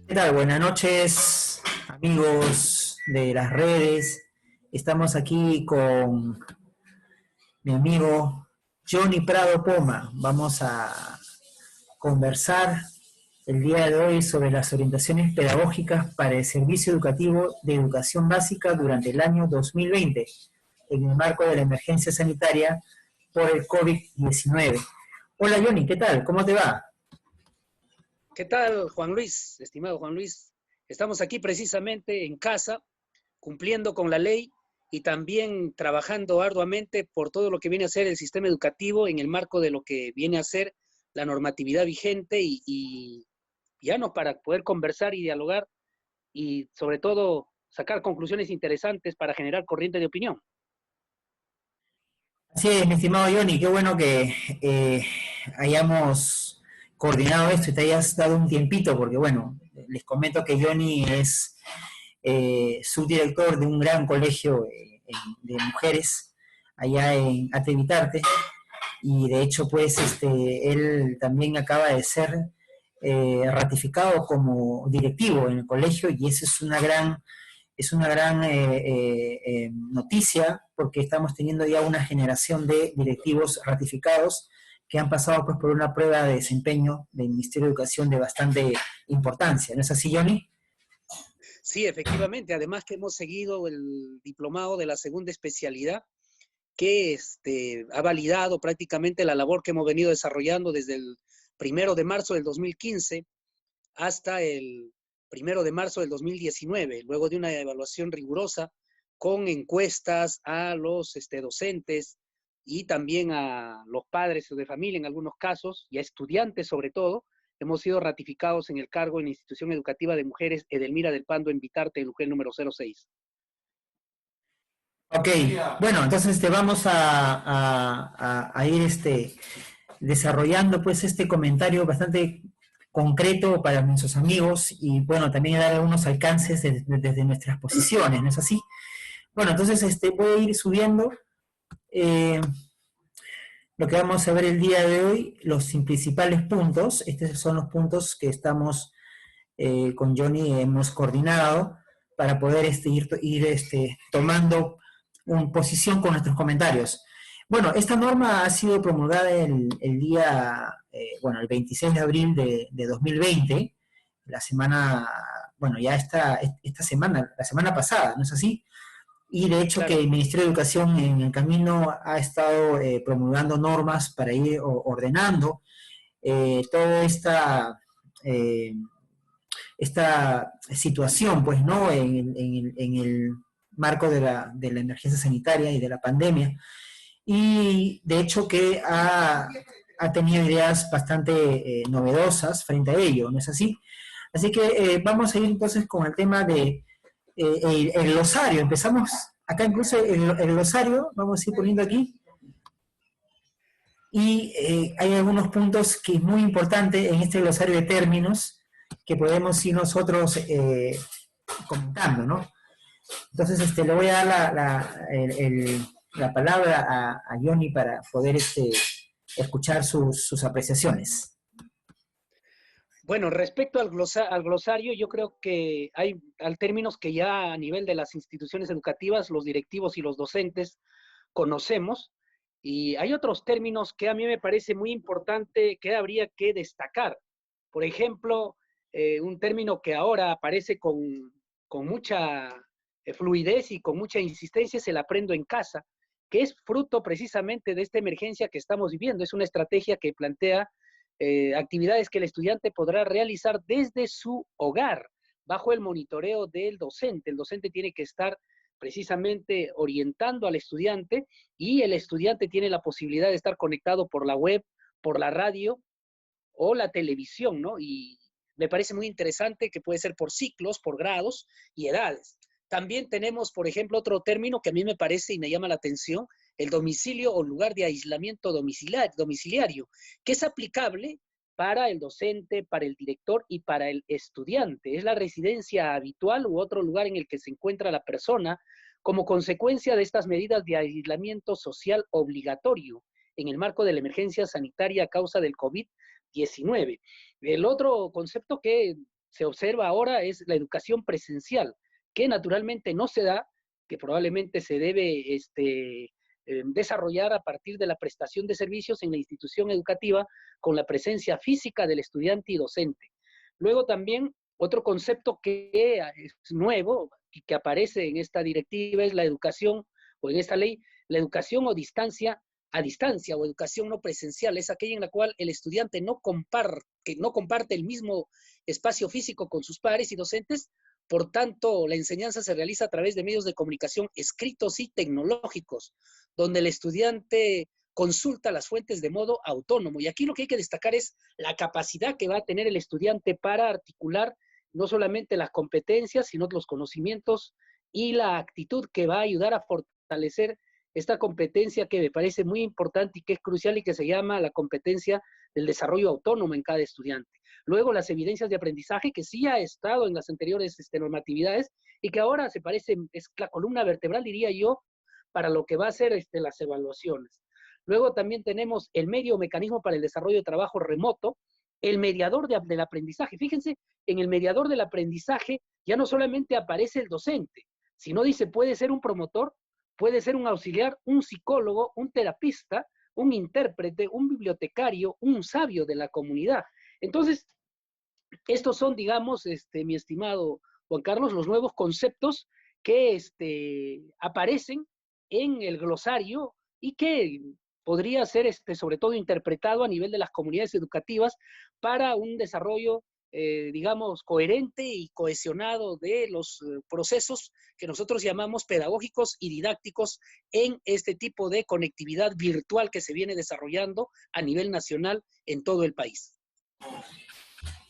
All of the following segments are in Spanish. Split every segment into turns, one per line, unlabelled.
¿Qué tal? Buenas noches, amigos de las redes. Estamos aquí con mi amigo Johnny Prado Poma. Vamos a conversar el día de hoy sobre las orientaciones pedagógicas para el servicio educativo de educación básica durante el año 2020, en el marco de la emergencia sanitaria por el COVID-19. Hola Johnny, ¿qué tal? ¿Cómo te va?
¿Qué tal, Juan Luis? Estimado Juan Luis, estamos aquí precisamente en casa, cumpliendo con la ley y también trabajando arduamente por todo lo que viene a ser el sistema educativo en el marco de lo que viene a ser la normatividad vigente y ya no para poder conversar y dialogar y sobre todo sacar conclusiones interesantes para generar corriente de opinión.
Así es, mi estimado Johnny, qué bueno que hayamos coordinado esto y te hayas dado un tiempito, porque bueno, les comento que Johnny es subdirector de un gran colegio de mujeres allá en Atevitarte, y de hecho pues él también acaba de ser ratificado como directivo en el colegio, y eso es una gran noticia, porque estamos teniendo ya una generación de directivos ratificados que han pasado pues por una prueba de desempeño del Ministerio de Educación de bastante importancia. ¿No es así, Johnny?
Sí, efectivamente, además que hemos seguido el diplomado de la segunda especialidad que ha validado prácticamente la labor que hemos venido desarrollando desde el 1 de marzo del 2015 hasta el 1 de marzo del 2019, luego de una evaluación rigurosa con encuestas a los docentes y también a los padres de familia en algunos casos y a estudiantes sobre todo. Hemos sido ratificados en el cargo en la Institución Educativa de Mujeres Edelmira del Pando en Vitarte, en Luján número 06.
Ok, bueno, entonces vamos a ir desarrollando pues este comentario bastante concreto para nuestros amigos, y bueno, también dar algunos alcances desde nuestras posiciones, ¿no es así? Bueno, entonces voy a ir subiendo eh, lo que vamos a ver el día de hoy, los principales puntos. Estos son los puntos que estamos con Johnny, hemos coordinado para poder ir tomando una posición con nuestros comentarios. Bueno, esta norma ha sido promulgada el día, bueno, el 26 de abril de 2020, la semana, bueno, ya esta semana, la semana pasada, ¿no es así? Y de hecho que
Claro.
el Ministerio de Educación en el camino ha estado promulgando normas para ir ordenando toda eh, esta situación, pues, ¿no? En el marco de la emergencia sanitaria y de la pandemia. Y de hecho que ha tenido ideas bastante novedosas frente a ello, ¿no es así? Así que vamos a ir entonces con el tema de el glosario. Empezamos acá incluso el glosario, vamos a ir poniendo aquí. Y hay algunos puntos que es muy importante en este glosario de términos que podemos ir nosotros comentando, ¿no? Entonces, le voy a dar la palabra a Johnny para poder escuchar sus apreciaciones.
Bueno, respecto al glosario, yo creo que hay términos que ya a nivel de las instituciones educativas, los directivos y los docentes conocemos, y hay otros términos que a mí me parece muy importante que habría que destacar. Por ejemplo, un término que ahora aparece con mucha fluidez y con mucha insistencia es el aprendo en casa, que es fruto precisamente de esta emergencia que estamos viviendo. Es una estrategia que plantea actividades que el estudiante podrá realizar desde su hogar, bajo el monitoreo del docente. El docente tiene que estar precisamente orientando al estudiante y el estudiante tiene la posibilidad de estar conectado por la web, por la radio o la televisión, ¿no? Y me parece muy interesante que puede ser por ciclos, por grados y edades. También tenemos, por ejemplo, otro término que a mí me parece y me llama la atención, el domicilio o lugar de aislamiento domiciliario, que es aplicable para el docente, para el director y para el estudiante. Es la residencia habitual u otro lugar en el que se encuentra la persona como consecuencia de estas medidas de aislamiento social obligatorio en el marco de la emergencia sanitaria a causa del COVID-19. El otro concepto que se observa ahora es la educación presencial, que naturalmente no se da, que probablemente se debe desarrollar a partir de la prestación de servicios en la institución educativa con la presencia física del estudiante y docente. Luego también otro concepto que es nuevo y que aparece en esta directiva es la educación, o en esta ley, la educación a distancia o educación no presencial, es aquella en la cual el estudiante no comparte el mismo espacio físico con sus pares y docentes, por tanto, la enseñanza se realiza a través de medios de comunicación escritos y tecnológicos, donde el estudiante consulta las fuentes de modo autónomo. Y aquí lo que hay que destacar es la capacidad que va a tener el estudiante para articular no solamente las competencias, sino los conocimientos y la actitud que va a ayudar a fortalecer esta competencia que me parece muy importante y que es crucial y que se llama la competencia del desarrollo autónomo en cada estudiante. Luego las evidencias de aprendizaje que sí ha estado en las anteriores normatividades y que ahora se parece, es la columna vertebral, diría yo, para lo que va a ser las evaluaciones. Luego también tenemos el medio o mecanismo para el desarrollo de trabajo remoto, el mediador del aprendizaje. Fíjense, en el mediador del aprendizaje ya no solamente aparece el docente, sino dice, puede ser un promotor, puede ser un auxiliar, un psicólogo, un terapista, un intérprete, un bibliotecario, un sabio de la comunidad. Entonces, estos son, digamos, mi estimado Juan Carlos, los nuevos conceptos que aparecen en el glosario y que podría ser, sobre todo, interpretado a nivel de las comunidades educativas para un desarrollo, digamos, coherente y cohesionado de los procesos que nosotros llamamos pedagógicos y didácticos en este tipo de conectividad virtual que se viene desarrollando a nivel nacional en todo el país.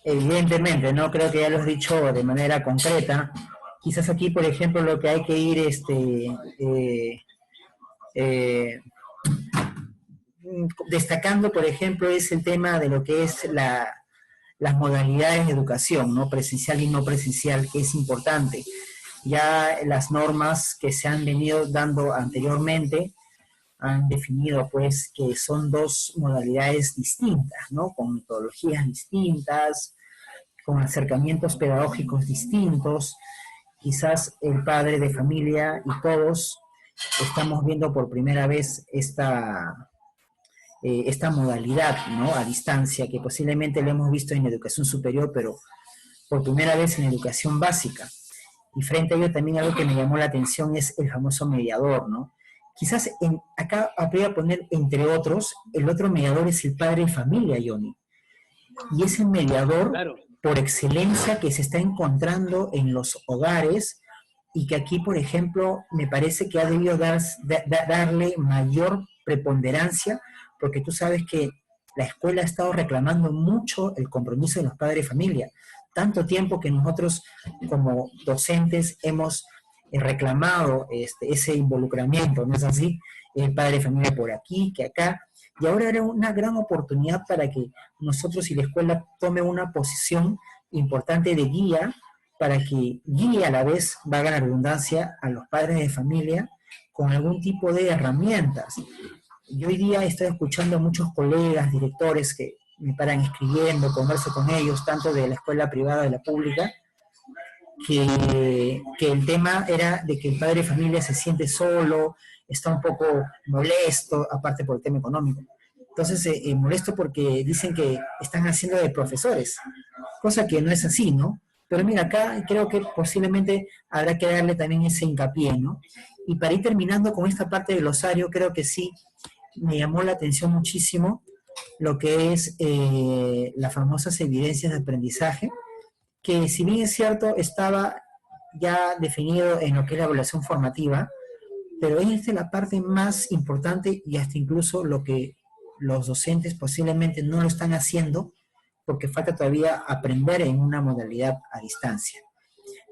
Evidentemente, ¿no? Creo que ya lo has dicho de manera concreta. Quizás aquí, por ejemplo, lo que hay que ir destacando, por ejemplo, es el tema de lo que es las modalidades de educación, ¿no? Presencial y no presencial, que es importante. Ya las normas que se han venido dando anteriormente han definido, pues, que son dos modalidades distintas, ¿no? Con metodologías distintas, con acercamientos pedagógicos distintos. Quizás el padre de familia y todos estamos viendo por primera vez esta modalidad, ¿no? A distancia, que posiblemente lo hemos visto en educación superior, pero por primera vez en educación básica. Y frente a ello también algo que me llamó la atención es el famoso mediador, ¿no? Quizás acá habría que poner, entre otros, el otro mediador es el padre de familia, Johnny. Y ese mediador, claro, por excelencia, que se está encontrando en los hogares y que aquí, por ejemplo, me parece que ha debido darle mayor preponderancia, porque tú sabes que la escuela ha estado reclamando mucho el compromiso de los padres de familia. Tanto tiempo que nosotros como docentes hemos reclamado ese involucramiento, ¿no es así? El padre de familia por aquí, que acá. Y ahora era una gran oportunidad para que nosotros y la escuela tome una posición importante de guía, para que guíe a la vez, valga la redundancia, a los padres de familia con algún tipo de herramientas. Yo hoy día estoy escuchando a muchos colegas, directores que me paran escribiendo, converso con ellos, tanto de la escuela privada de la pública, que el tema era de que el padre de familia se siente solo, está un poco molesto, aparte por el tema económico. Entonces, molesto porque dicen que están haciendo de profesores, cosa que no es así, ¿no? Pero mira, acá creo que posiblemente habrá que darle también ese hincapié, ¿no? Y para ir terminando con esta parte del glosario, creo que sí, me llamó la atención muchísimo lo que es las famosas evidencias de aprendizaje, que si bien es cierto, estaba ya definido en lo que es la evaluación formativa, pero es la parte más importante y hasta incluso lo que los docentes posiblemente no lo están haciendo porque falta todavía aprender en una modalidad a distancia.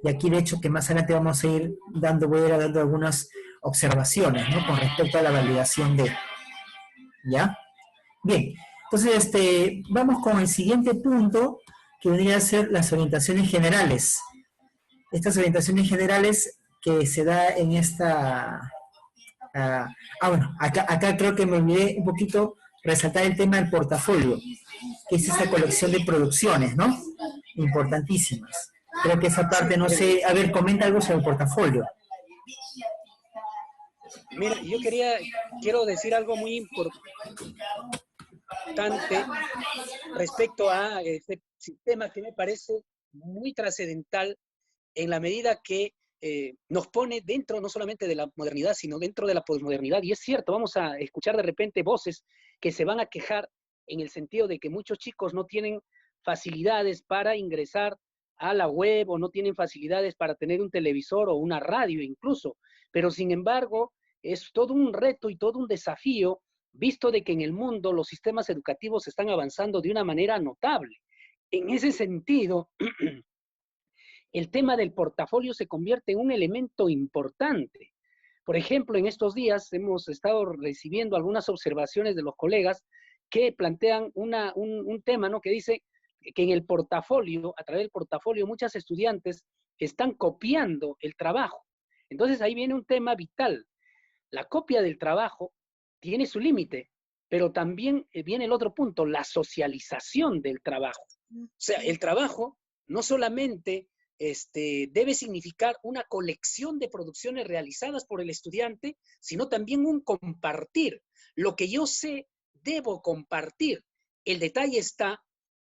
Y aquí, de hecho, que más adelante vamos a ir voy a ir dando algunas observaciones, ¿no? Con respecto a la validación de... ¿Ya? Bien, entonces vamos con el siguiente punto, que vendría a ser las orientaciones generales. Estas orientaciones generales que se da en esta... bueno, acá creo que me olvidé un poquito resaltar el tema del portafolio, que es esta colección de producciones, ¿no? importantísimas. Creo que esa parte, no sé, a ver, comenta algo sobre el portafolio.
Mira, quiero decir algo muy importante respecto a este sistema que me parece muy trascendental en la medida que nos pone dentro no solamente de la modernidad, sino dentro de la posmodernidad. Y es cierto, vamos a escuchar de repente voces que se van a quejar en el sentido de que muchos chicos no tienen facilidades para ingresar a la web o no tienen facilidades para tener un televisor o una radio incluso. Pero sin embargo, es todo un reto y todo un desafío, visto de que en el mundo los sistemas educativos están avanzando de una manera notable. En ese sentido, el tema del portafolio se convierte en un elemento importante. Por ejemplo, en estos días hemos estado recibiendo algunas observaciones de los colegas que plantean un tema, ¿no? Que dice que en el portafolio, a través del portafolio, muchas estudiantes están copiando el trabajo. Entonces ahí viene un tema vital. La copia del trabajo tiene su límite, pero también viene el otro punto, la socialización del trabajo. O sea, el trabajo no solamente debe significar una colección de producciones realizadas por el estudiante, sino también un compartir. Lo que yo sé, debo compartir. El detalle está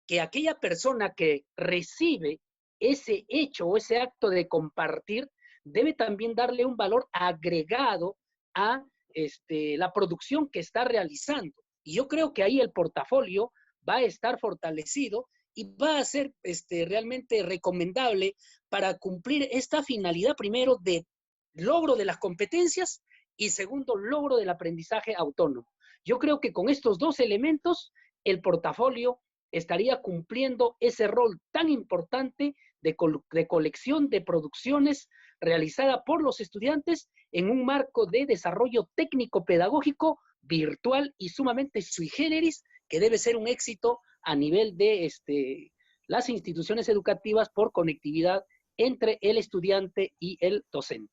que aquella persona que recibe ese hecho o ese acto de compartir debe también darle un valor agregado a la producción que está realizando. Y yo creo que ahí el portafolio va a estar fortalecido y va a ser realmente recomendable para cumplir esta finalidad, primero, de logro de las competencias y segundo, logro del aprendizaje autónomo. Yo creo que con estos dos elementos, el portafolio estaría cumpliendo ese rol tan importante de colección de producciones realizada por los estudiantes en un marco de desarrollo técnico-pedagógico virtual y sumamente sui generis, que debe ser un éxito a nivel de las instituciones educativas por conectividad entre el estudiante y el docente.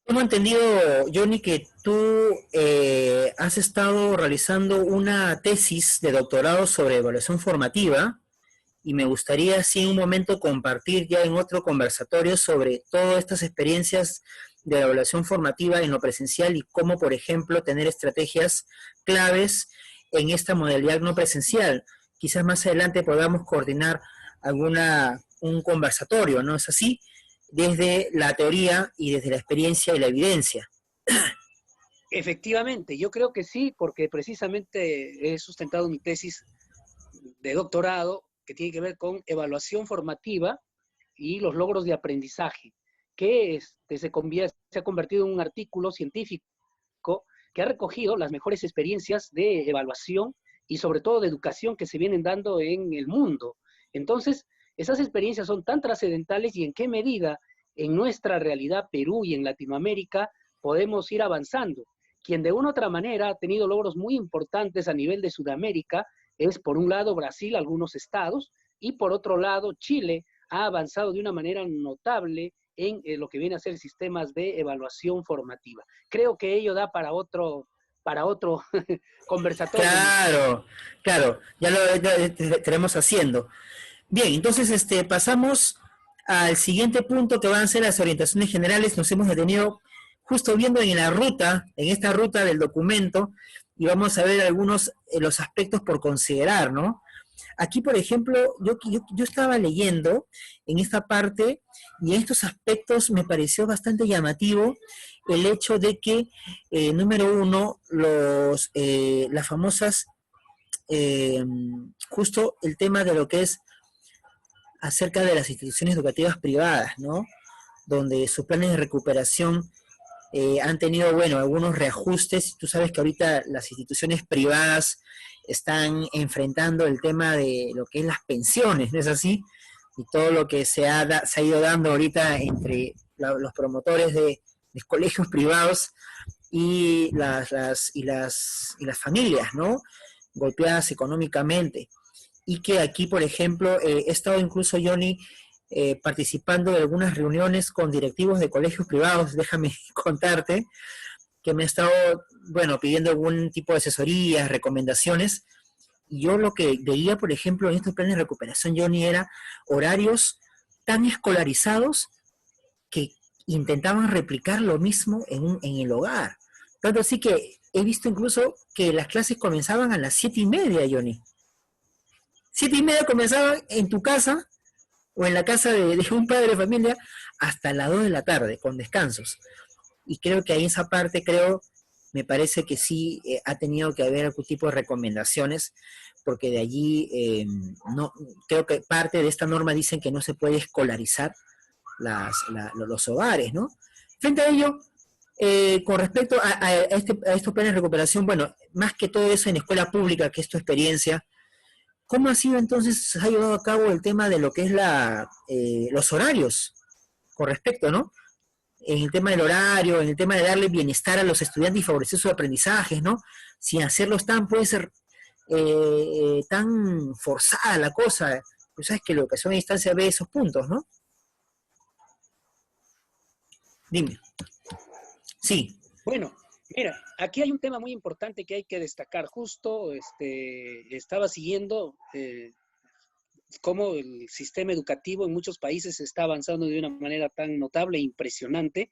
Tengo entendido, Johnny, que tú has estado realizando una tesis de doctorado sobre evaluación formativa y me gustaría, así en un momento, compartir ya en otro conversatorio sobre todas estas experiencias de la evaluación formativa en lo presencial y cómo, por ejemplo, tener estrategias claves en esta modalidad no presencial. Quizás más adelante podamos coordinar un conversatorio, ¿no es así? Desde la teoría y desde la experiencia y la evidencia.
Efectivamente, yo creo que sí, porque precisamente he sustentado mi tesis de doctorado que tiene que ver con evaluación formativa y los logros de aprendizaje, que se ha convertido en un artículo científico que ha recogido las mejores experiencias de evaluación y sobre todo de educación que se vienen dando en el mundo. Entonces, esas experiencias son tan trascendentales y en qué medida en nuestra realidad Perú y en Latinoamérica podemos ir avanzando. Quien de una u otra manera ha tenido logros muy importantes a nivel de Sudamérica es, por un lado, Brasil, algunos estados, y por otro lado, Chile ha avanzado de una manera notable en lo que viene a ser sistemas de evaluación formativa. Creo que ello da para otro conversatorio.
Claro, ya lo estaremos haciendo. Bien, entonces pasamos al siguiente punto, que van a ser las orientaciones generales. Nos hemos detenido justo viendo en esta ruta del documento, y vamos a ver algunos los aspectos por considerar, ¿no? Aquí, por ejemplo, yo estaba leyendo en esta parte, y en estos aspectos me pareció bastante llamativo el hecho de que, número uno, las famosas, justo el tema de lo que es acerca de las instituciones educativas privadas, ¿no? Donde sus planes de recuperación han tenido, bueno, algunos reajustes. Tú sabes que ahorita las instituciones privadas están enfrentando el tema de lo que es las pensiones, ¿no es así? Y todo lo que se ha ido dando ahorita entre los promotores de colegios privados y las familias, ¿no? Golpeadas económicamente. Y que aquí, por ejemplo, he estado incluso, Johnny, participando de algunas reuniones con directivos de colegios privados. Déjame contarte que me he estado, bueno, pidiendo algún tipo de asesorías, recomendaciones, yo lo que veía, por ejemplo, en estos planes de recuperación, Johnny, era horarios tan escolarizados que intentaban replicar lo mismo en el hogar. Tanto así que he visto incluso que las clases comenzaban a las 7:30, Johnny. 7:30 comenzaban en tu casa o en la casa de un padre de familia hasta las 2 de la tarde, con descansos. Y creo que ahí esa parte, me parece que sí ha tenido que haber algún tipo de recomendaciones, porque de allí no, creo que parte de esta norma dicen que no se puede escolarizar los hogares, ¿no? Frente a ello, con respecto a estos planes de recuperación, bueno, más que todo eso en escuela pública, que es tu experiencia, ¿cómo ha sido entonces, se ha llevado a cabo el tema de lo que es los horarios con respecto, ¿no? En el tema del horario, en el tema de darle bienestar a los estudiantes y favorecer sus aprendizajes, ¿no? Sin hacerlos puede ser tan forzada la cosa. Tú sabes que la educación a distancia ve esos puntos, ¿no? Dime. Sí.
Bueno, mira, aquí hay un tema muy importante que hay que destacar. Justo estaba siguiendo cómo el sistema educativo en muchos países está avanzando de una manera tan notable e impresionante,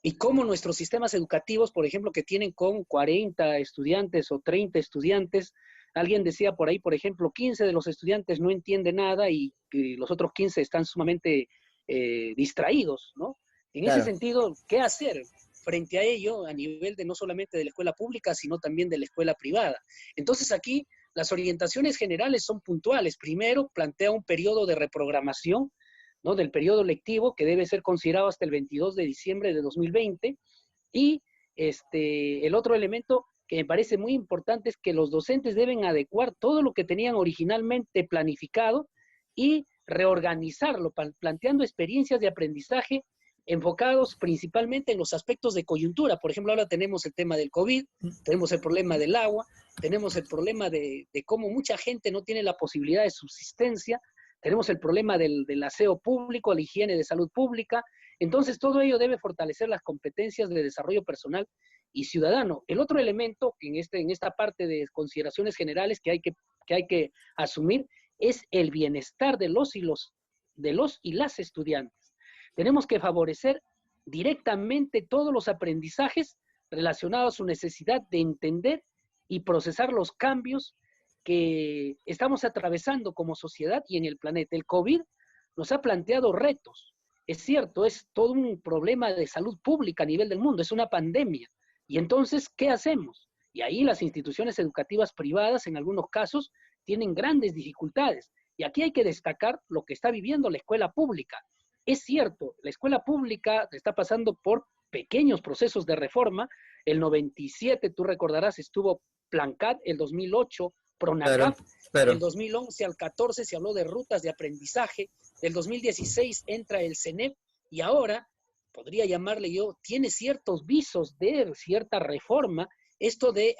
y cómo nuestros sistemas educativos, por ejemplo, que tienen con 40 estudiantes o 30 estudiantes, alguien decía por ahí, por ejemplo, 15 de los estudiantes no entienden nada y los otros 15 están sumamente distraídos, ¿no? En ese
Claro.
sentido, ¿qué hacer frente a ello a nivel de no solamente de la escuela pública, sino también de la escuela privada? Entonces aquí las orientaciones generales son puntuales. Primero, plantea un periodo de reprogramación, ¿no?, del periodo lectivo que debe ser considerado hasta el 22 de diciembre de 2020. Y el otro elemento que me parece muy importante es que los docentes deben adecuar todo lo que tenían originalmente planificado y reorganizarlo, planteando experiencias de aprendizaje enfocados principalmente en los aspectos de coyuntura. Por ejemplo, ahora tenemos el tema del COVID, tenemos el problema del agua, tenemos el problema de cómo mucha gente no tiene la posibilidad de subsistencia, tenemos el problema del aseo público, la higiene de salud pública. Entonces, todo ello debe fortalecer las competencias de desarrollo personal y ciudadano. El otro elemento en esta parte de consideraciones generales que hay que asumir es el bienestar de los y las estudiantes. Tenemos que favorecer directamente todos los aprendizajes relacionados a su necesidad de entender y procesar los cambios que estamos atravesando como sociedad y en el planeta. El COVID nos ha planteado retos. Es cierto, es todo un problema de salud pública a nivel del mundo, es una pandemia. Y entonces, ¿qué hacemos? Y ahí las instituciones educativas privadas, en algunos casos, tienen grandes dificultades. Y aquí hay que destacar lo que está viviendo la escuela pública. Es cierto, la escuela pública está pasando por pequeños procesos de reforma. El 97, tú recordarás, estuvo Plancat, el 2008, PRONACAP,
Claro.
del 2011 al 14 se habló de rutas de aprendizaje, del 2016 entra el CENEP y ahora, podría llamarle yo, tiene ciertos visos de cierta reforma, esto de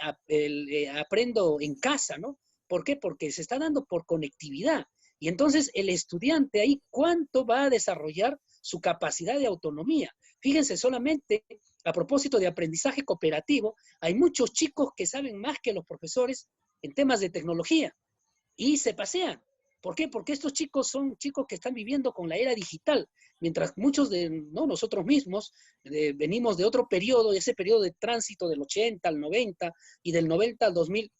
aprendo en casa, ¿no? ¿Por qué? Porque se está dando por conectividad. Y entonces el estudiante ahí, ¿cuánto va a desarrollar su capacidad de autonomía? Fíjense, solamente a propósito de aprendizaje cooperativo, hay muchos chicos que saben más que los profesores en temas de tecnología y se pasean. ¿Por qué? Porque estos chicos son chicos que están viviendo con la era digital, mientras muchos de nosotros mismos venimos de otro periodo, de ese periodo de tránsito del 80 al 90 y del 90 al 2000,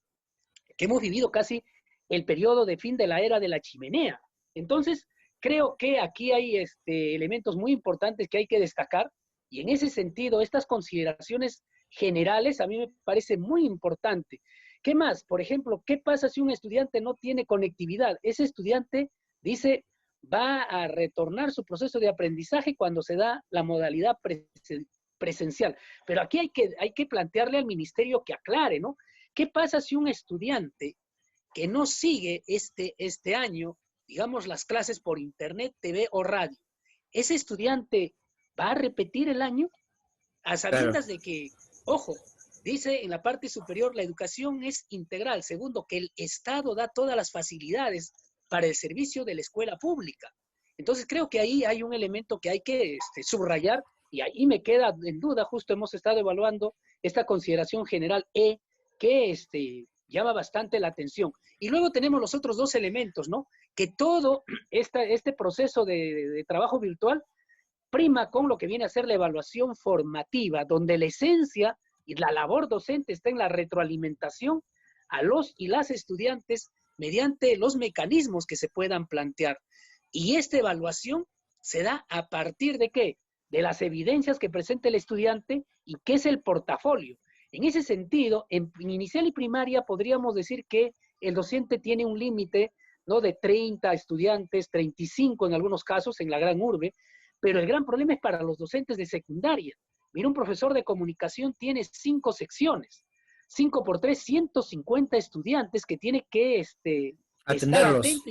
que hemos vivido casi el periodo de fin de la era de la chimenea. Entonces, creo que aquí hay elementos muy importantes que hay que destacar, y en ese sentido, estas consideraciones generales a mí me parece muy importante. ¿Qué más? Por ejemplo, ¿qué pasa si un estudiante no tiene conectividad? Ese estudiante dice, va a retornar su proceso de aprendizaje cuando se da la modalidad presencial. Pero aquí hay que plantearle al ministerio que aclare, ¿no? ¿Qué pasa si un estudiante que no sigue este año, digamos, las clases por internet, TV o radio? ¿Ese estudiante va a repetir el año? A sabiendas de que, ojo, dice en la parte superior, la educación es integral. Segundo, que el Estado da todas las facilidades para el servicio de la escuela pública. Entonces creo que ahí hay un elemento que hay que subrayar, y ahí me queda en duda. Justo hemos estado evaluando esta consideración general que llama bastante la atención. Y luego tenemos los otros dos elementos, ¿no? Que todo este proceso de trabajo virtual prima con lo que viene a ser la evaluación formativa, donde la esencia y la labor docente está en la retroalimentación a los y las estudiantes mediante los mecanismos que se puedan plantear. Y esta evaluación se da a partir de ¿qué? De las evidencias que presenta el estudiante y qué es el portafolio. En ese sentido, en inicial y primaria podríamos decir que el docente tiene un límite, ¿no?, de 30 estudiantes, 35 en algunos casos, en la gran urbe, pero el gran problema es para los docentes de secundaria. Mira, un profesor de comunicación tiene 5 secciones, 5 por 3, 150 estudiantes que tiene que estar atento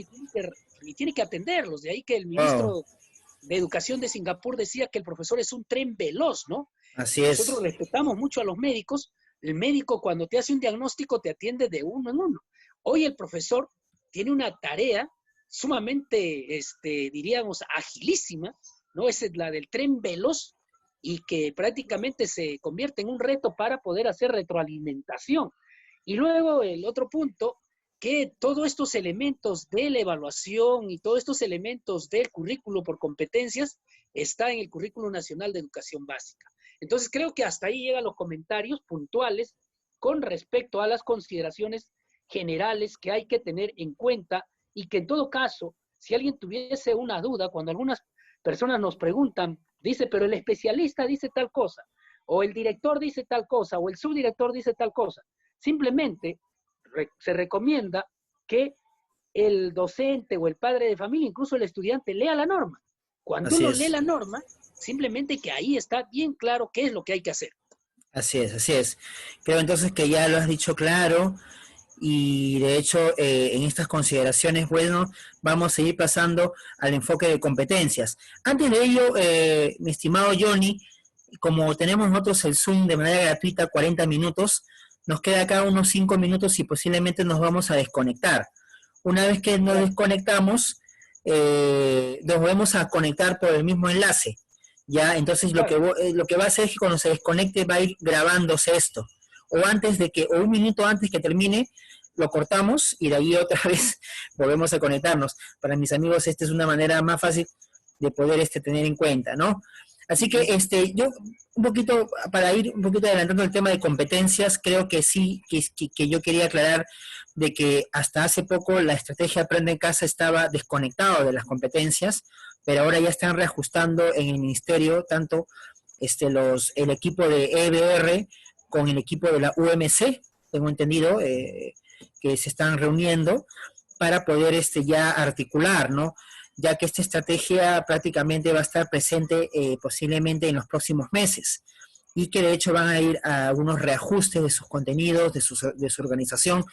y tiene que atenderlos. De ahí que el ministro de Educación de Singapur decía que el profesor es un tren veloz, ¿no?
Así es.
Nosotros respetamos mucho a los médicos. El médico cuando te hace un diagnóstico te atiende de uno en uno. Hoy el profesor tiene una tarea sumamente, diríamos, agilísima, ¿no? Es la del tren veloz y que prácticamente se convierte en un reto para poder hacer retroalimentación. Y luego el otro punto, que todos estos elementos de la evaluación y todos estos elementos del currículo por competencias está en el Currículo Nacional de Educación Básica. Entonces creo que hasta ahí llegan los comentarios puntuales con respecto a las consideraciones generales que hay que tener en cuenta y que en todo caso, si alguien tuviese una duda, cuando algunas personas nos preguntan, dice, pero el especialista dice tal cosa, o el director dice tal cosa, o el subdirector dice tal cosa, simplemente se recomienda que el docente o el padre de familia, incluso el estudiante, lea la norma. Cuando uno lee la norma, simplemente que ahí está bien claro qué es lo que hay que hacer.
Así es, así es. Creo entonces que ya lo has dicho claro y de hecho en estas consideraciones, bueno, vamos a seguir pasando al enfoque de competencias. Antes de ello, mi estimado Johnny, como tenemos nosotros el Zoom de manera gratuita, 40 minutos, nos queda acá unos 5 minutos y posiblemente nos vamos a desconectar. Una vez que nos desconectamos, nos vamos a conectar por el mismo enlace. Ya, entonces lo que va a hacer es que cuando se desconecte va a ir grabándose esto. O un minuto antes que termine, lo cortamos y de ahí otra vez volvemos a conectarnos. Para mis amigos, esta es una manera más fácil de poder tener en cuenta, ¿no? Así que yo un poquito, para ir un poquito adelantando el tema de competencias, creo que sí, que yo quería aclarar de que hasta hace poco la estrategia Aprende en Casa estaba desconectado de las competencias, pero ahora ya están reajustando en el ministerio tanto el equipo de EBR con el equipo de la UMC, tengo entendido, que se están reuniendo para poder ya articular, ¿no? Ya que esta estrategia prácticamente va a estar presente posiblemente en los próximos meses y que de hecho van a ir a algunos reajustes de sus contenidos, de su organización.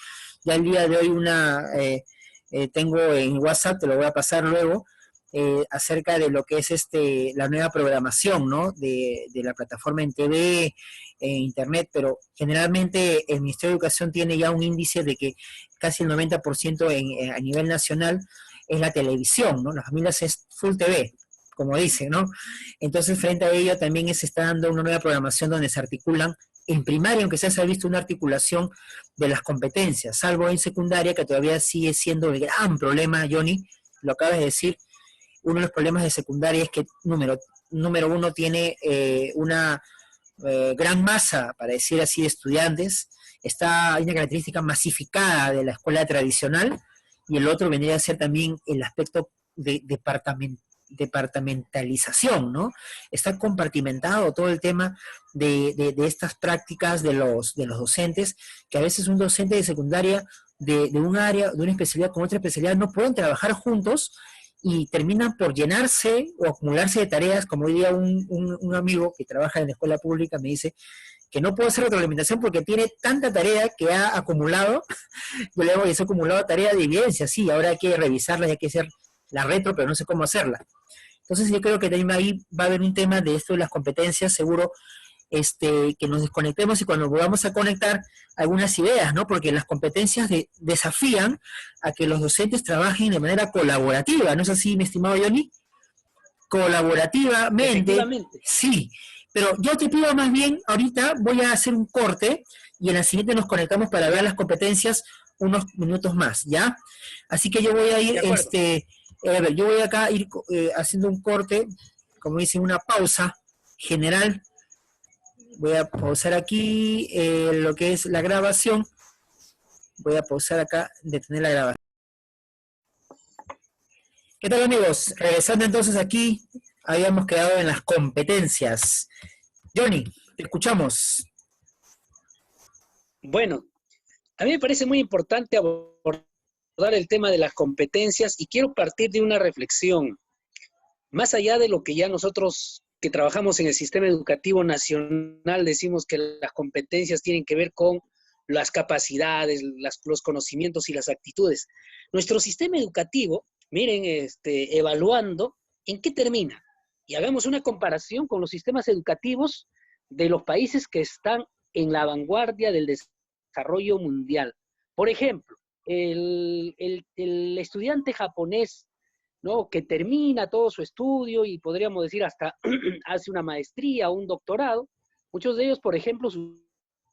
Ya el día de hoy tengo en WhatsApp, te lo voy a pasar luego, acerca de lo que es la nueva programación, ¿no? De la plataforma en TV, en Internet, pero generalmente el Ministerio de Educación tiene ya un índice de que casi el 90% a nivel nacional es la televisión, ¿no? Las familias es full TV, como dicen, ¿no? Entonces, frente a ello también se está dando una nueva programación donde se articulan en primaria, aunque se ha visto una articulación de las competencias, salvo en secundaria, que todavía sigue siendo el gran problema, Johnny, lo acabas de decir. Uno de los problemas de secundaria es que, número uno, tiene una gran masa, para decir así, de estudiantes. Hay una característica masificada de la escuela tradicional, y el otro vendría a ser también el aspecto de departamentalización, ¿no? Está compartimentado todo el tema de estas prácticas de los docentes, que a veces un docente de secundaria de un área, de una especialidad con otra especialidad, no pueden trabajar juntos y terminan por llenarse o acumularse de tareas. Como hoy día un amigo que trabaja en la escuela pública me dice que no puede hacer retroalimentación porque tiene tanta tarea que ha acumulado. Yo le digo que se ha acumulado tarea de evidencia, sí, ahora hay que revisarla, hay que hacer la retro, pero no sé cómo hacerla. Entonces yo creo que también ahí va a haber un tema de esto de las competencias, seguro, que nos desconectemos y cuando volvamos a conectar algunas ideas, ¿no? Porque las competencias desafían a que los docentes trabajen de manera colaborativa, ¿no es así, mi estimado Johnny? Colaborativamente, sí, Pero yo te pido más bien, ahorita voy a hacer un corte y en la siguiente nos conectamos para ver las competencias unos minutos más, ¿ya? Así que yo voy a ir,
De acuerdo.
a ver, yo voy acá a ir haciendo un corte, como dicen, una pausa general. Voy a pausar aquí lo que es la grabación. Voy a pausar acá, detener la grabación. ¿Qué tal, amigos? Regresando entonces aquí, habíamos quedado en las competencias. Johnny, te escuchamos.
Bueno, a mí me parece muy importante abordar el tema de las competencias y quiero partir de una reflexión. Más allá de lo que ya nosotros que trabajamos en el sistema educativo nacional decimos que las competencias tienen que ver con las capacidades, los conocimientos y las actitudes. Nuestro sistema educativo, miren, evaluando, ¿en qué termina? Y hagamos una comparación con los sistemas educativos de los países que están en la vanguardia del desarrollo mundial. Por ejemplo, el estudiante japonés, ¿no? Que termina todo su estudio y podríamos decir hasta hace una maestría o un doctorado. Muchos de ellos, por ejemplo, sus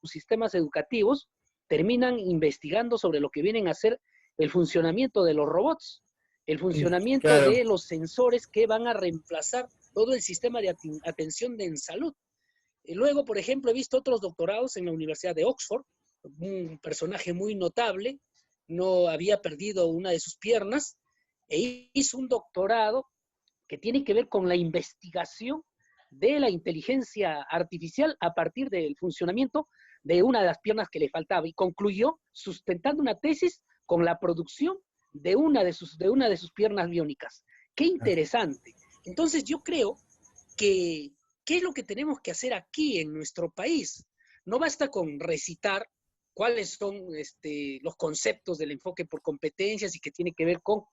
sistemas educativos terminan investigando sobre lo que vienen a ser el funcionamiento de los robots, el funcionamiento
Claro.
de los sensores que van a reemplazar todo el sistema de atención en salud. Y luego, por ejemplo, he visto otros doctorados en la Universidad de Oxford, un personaje muy notable, no había perdido una de sus piernas, e hizo un doctorado que tiene que ver con la investigación de la inteligencia artificial a partir del funcionamiento de una de las piernas que le faltaba y concluyó sustentando una tesis con la producción de una de sus piernas biónicas. ¡Qué interesante! Entonces yo creo que, ¿qué es lo que tenemos que hacer aquí en nuestro país? No basta con recitar cuáles son los conceptos del enfoque por competencias y que tiene que ver con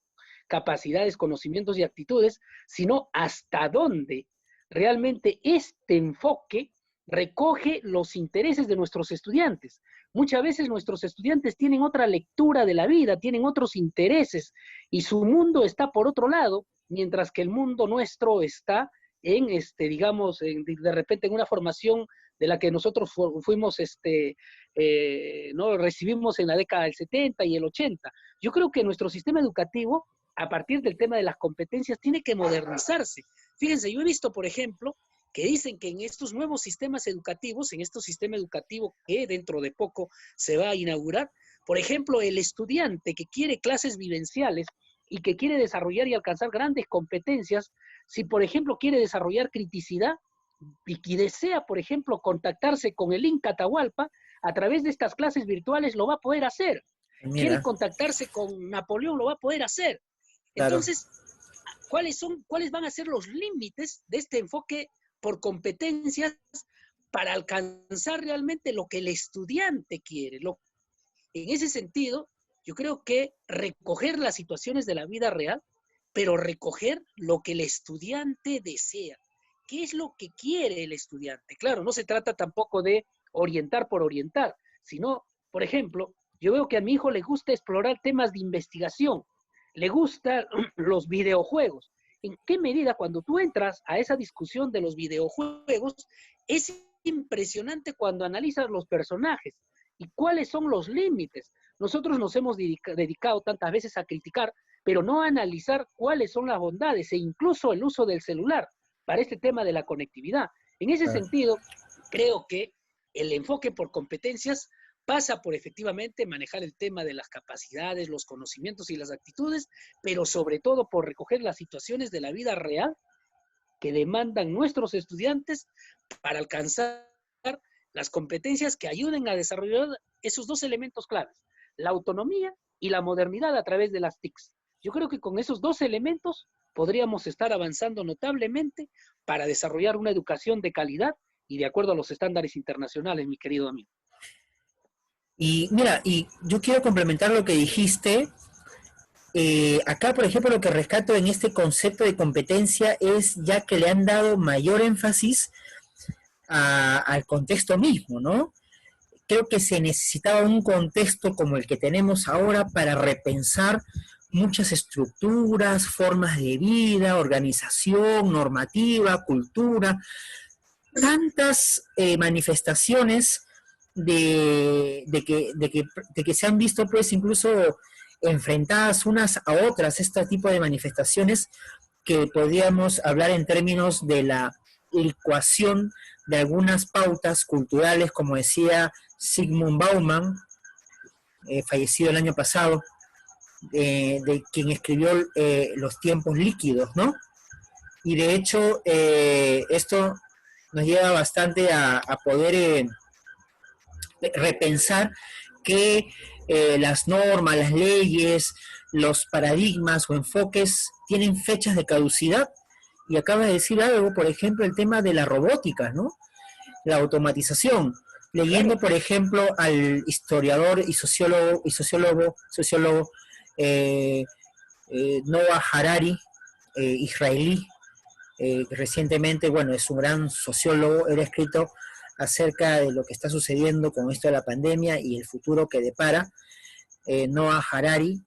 capacidades, conocimientos y actitudes, sino hasta dónde realmente este enfoque recoge los intereses de nuestros estudiantes. Muchas veces nuestros estudiantes tienen otra lectura de la vida, tienen otros intereses y su mundo está por otro lado, mientras que el mundo nuestro está en, digamos, de repente en una formación de la que nosotros fuimos, ¿no? Recibimos en la década del 70 y el 80. Yo creo que nuestro sistema educativo, a partir del tema de las competencias, tiene que modernizarse. Fíjense, yo he visto, por ejemplo, que dicen que en estos nuevos sistemas educativos, en este sistema educativo que dentro de poco se va a inaugurar, por ejemplo, el estudiante que quiere clases vivenciales y que quiere desarrollar y alcanzar grandes competencias, si por ejemplo quiere desarrollar criticidad y desea, por ejemplo, contactarse con el Inca Atahualpa, a través de estas clases virtuales lo va a poder hacer.
Mira.
Quiere contactarse con Napoleón, lo va a poder hacer.
Claro.
Entonces, ¿cuáles van a ser los límites de este enfoque por competencias para alcanzar realmente lo que el estudiante quiere? En ese sentido, yo creo que recoger las situaciones de la vida real, pero recoger lo que el estudiante desea. ¿Qué es lo que quiere el estudiante? Claro, no se trata tampoco de orientar por orientar, sino, por ejemplo, yo veo que a mi hijo le gusta explorar temas de investigación, le gustan los videojuegos. ¿En qué medida cuando tú entras a esa discusión de los videojuegos, es impresionante cuando analizas los personajes y cuáles son los límites? Nosotros nos hemos dedicado tantas veces a criticar, pero no a analizar cuáles son las bondades e incluso el uso del celular para este tema de la conectividad. En ese sentido, creo que el enfoque por competencias pasa por efectivamente manejar el tema de las capacidades, los conocimientos y las actitudes, pero sobre todo por recoger las situaciones de la vida real que demandan nuestros estudiantes para alcanzar las competencias que ayuden a desarrollar esos dos elementos claves, la autonomía y la modernidad a través de las TICs. Yo creo que con esos dos elementos podríamos estar avanzando notablemente para desarrollar una educación de calidad y de acuerdo a los estándares internacionales, mi querido amigo.
Y mira, y yo quiero complementar lo que dijiste. Acá, por ejemplo, lo que rescato en este concepto de competencia es ya que le han dado mayor énfasis al contexto mismo, ¿no? Creo que se necesitaba un contexto como el que tenemos ahora para repensar muchas estructuras, formas de vida, organización, normativa, cultura. tantas manifestaciones de que se han visto pues incluso enfrentadas unas a otras este tipo de manifestaciones, que podríamos hablar en términos de la ecuación de algunas pautas culturales, como decía Zygmunt Bauman, fallecido el año pasado, de quien escribió Los tiempos líquidos, ¿no? Y de hecho, esto nos lleva bastante a poder repensar que las normas, las leyes, los paradigmas o enfoques tienen fechas de caducidad. Y acaba de decir algo, por ejemplo, el tema de la robótica, ¿no? La automatización. Leyendo, por ejemplo, al historiador y sociólogo Noah Harari, israelí, recientemente, bueno, es un gran sociólogo, él ha escrito acerca de lo que está sucediendo con esto de la pandemia y el futuro que depara. Noah Harari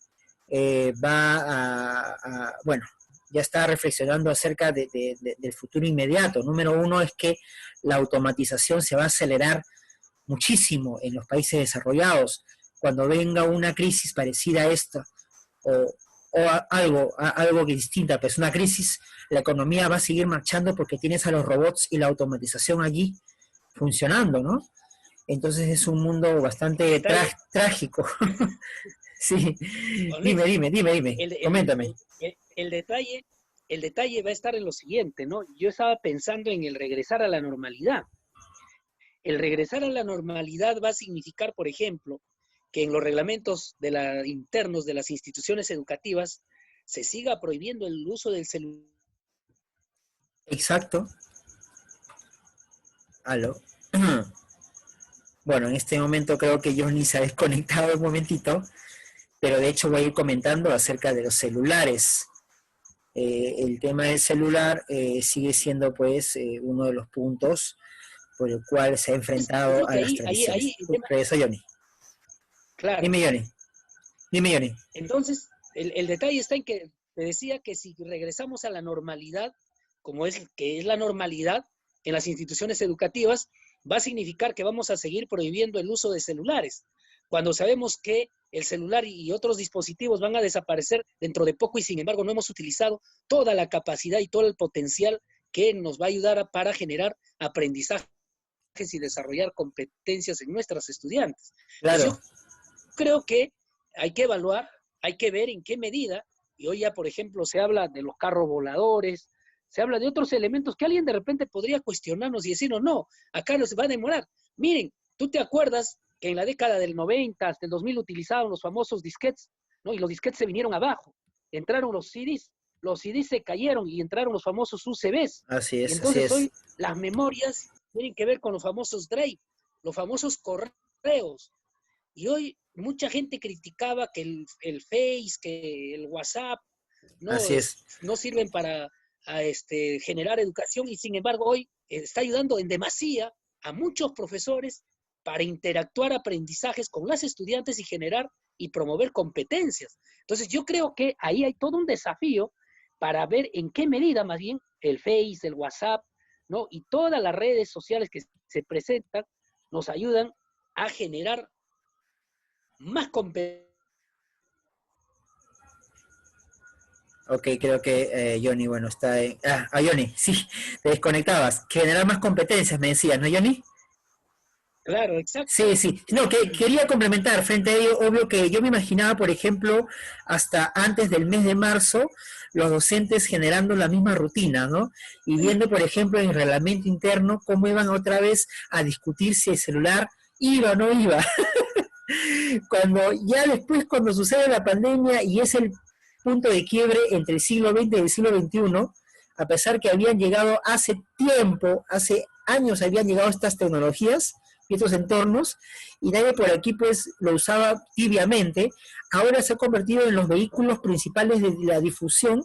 bueno, ya está reflexionando acerca del futuro inmediato. Número uno es que la automatización se va a acelerar muchísimo en los países desarrollados. Cuando venga una crisis parecida a esta, algo que distinta, pues una crisis, la economía va a seguir marchando porque tienes a los robots y la automatización allí funcionando, ¿no? Entonces es un mundo bastante trágico. Sí, dime, coméntame.
El detalle va a estar en lo siguiente, ¿no? Yo estaba pensando en el regresar a la normalidad. El regresar a la normalidad va a significar, por ejemplo, que en los reglamentos internos de las instituciones educativas se siga prohibiendo el uso del celular.
Exacto. Aló. Bueno, en este momento creo que Johnny se ha desconectado un momentito, pero de hecho voy a ir comentando acerca de los celulares. El tema del celular sigue siendo pues uno de los puntos por el cual se ha enfrentado a las tradiciones. Regreso Johnny.
Claro.
Dime Johnny.
Entonces, el detalle está en que te decía que si regresamos a la normalidad, que es la normalidad en las instituciones educativas, va a significar que vamos a seguir prohibiendo el uso de celulares, cuando sabemos que el celular y otros dispositivos van a desaparecer dentro de poco y sin embargo no hemos utilizado toda la capacidad y todo el potencial que nos va a ayudar para generar aprendizajes y desarrollar competencias en nuestros estudiantes.
Claro.
Entonces, yo creo que hay que evaluar, hay que ver en qué medida, y hoy ya, por ejemplo, se habla de los carros voladores, se habla de otros elementos que alguien de repente podría cuestionarnos y decirnos, no, acá nos va a demorar. Miren, ¿tú te acuerdas que en la década del 90 hasta el 2000 utilizaban los famosos disquetes, ¿no? Y los disquetes se vinieron abajo, entraron los CDs se cayeron y entraron los famosos UCBs.
Así es,
y entonces
así es.
Hoy las memorias tienen que ver con los famosos drive, los famosos correos. Y hoy mucha gente criticaba que el Face, que el WhatsApp, no sirven para generar educación, y sin embargo hoy está ayudando en demasía a muchos profesores para interactuar aprendizajes con las estudiantes y generar y promover competencias. Entonces yo creo que ahí hay todo un desafío para ver en qué medida más bien el Face, el WhatsApp, ¿no? Y todas las redes sociales que se presentan nos ayudan a generar más competencias.
Ok, creo que Johnny, bueno, está en... Johnny, sí, te desconectabas. Generar más competencias, me decías, ¿no, Johnny?
Claro, exacto.
Sí. No, que quería complementar frente a ello, obvio que yo me imaginaba, por ejemplo, hasta antes del mes de marzo, los docentes generando la misma rutina, ¿no? Y viendo, por ejemplo, en el reglamento interno cómo iban otra vez a discutir si el celular iba o no iba. Cuando sucede la pandemia y es el punto de quiebre entre el siglo XX y el siglo XXI, a pesar que habían llegado hace años habían llegado estas tecnologías y estos entornos, y nadie por aquí pues lo usaba tibiamente, ahora se ha convertido en los vehículos principales de la difusión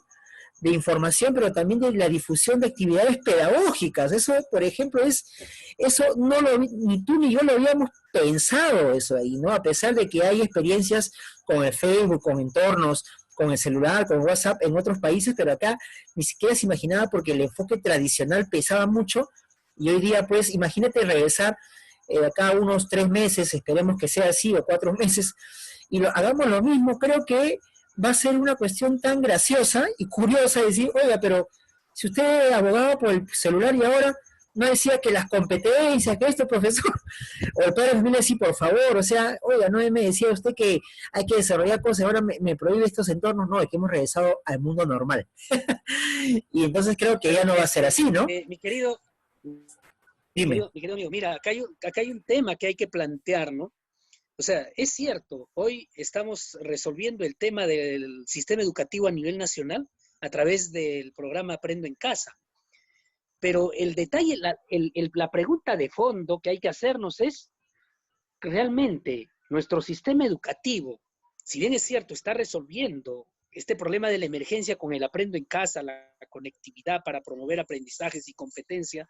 de información, pero también de la difusión de actividades pedagógicas. Eso, por ejemplo, ni tú ni yo lo habíamos pensado eso ahí, ¿no? A pesar de que hay experiencias con el Facebook, con entornos, con el celular, con WhatsApp en otros países, pero acá ni siquiera se imaginaba porque el enfoque tradicional pesaba mucho Y hoy día, pues, imagínate regresar acá unos 3 meses, esperemos que sea así, o 4 meses, y hagamos lo mismo. Creo que va a ser una cuestión tan graciosa y curiosa decir, oiga, pero si usted abogaba por el celular y ahora no decía que las competencias, que esto, profesor, o el padre de familia, sí, por favor, o sea, oiga, no me decía usted que hay que desarrollar cosas, ahora me prohíbe estos entornos, no, es que hemos regresado al mundo normal. Y entonces creo que ya
Pero,
no va a ser así, ¿no?
mi querido,
Dime.
mi querido amigo, mira, acá hay un tema que hay que plantear, ¿no? O sea, es cierto, hoy estamos resolviendo el tema del sistema educativo a nivel nacional a través del programa Aprendo en Casa. Pero el detalle, la pregunta de fondo que hay que hacernos es, realmente nuestro sistema educativo, si bien es cierto, está resolviendo este problema de la emergencia con el Aprendo en Casa, la conectividad para promover aprendizajes y competencia,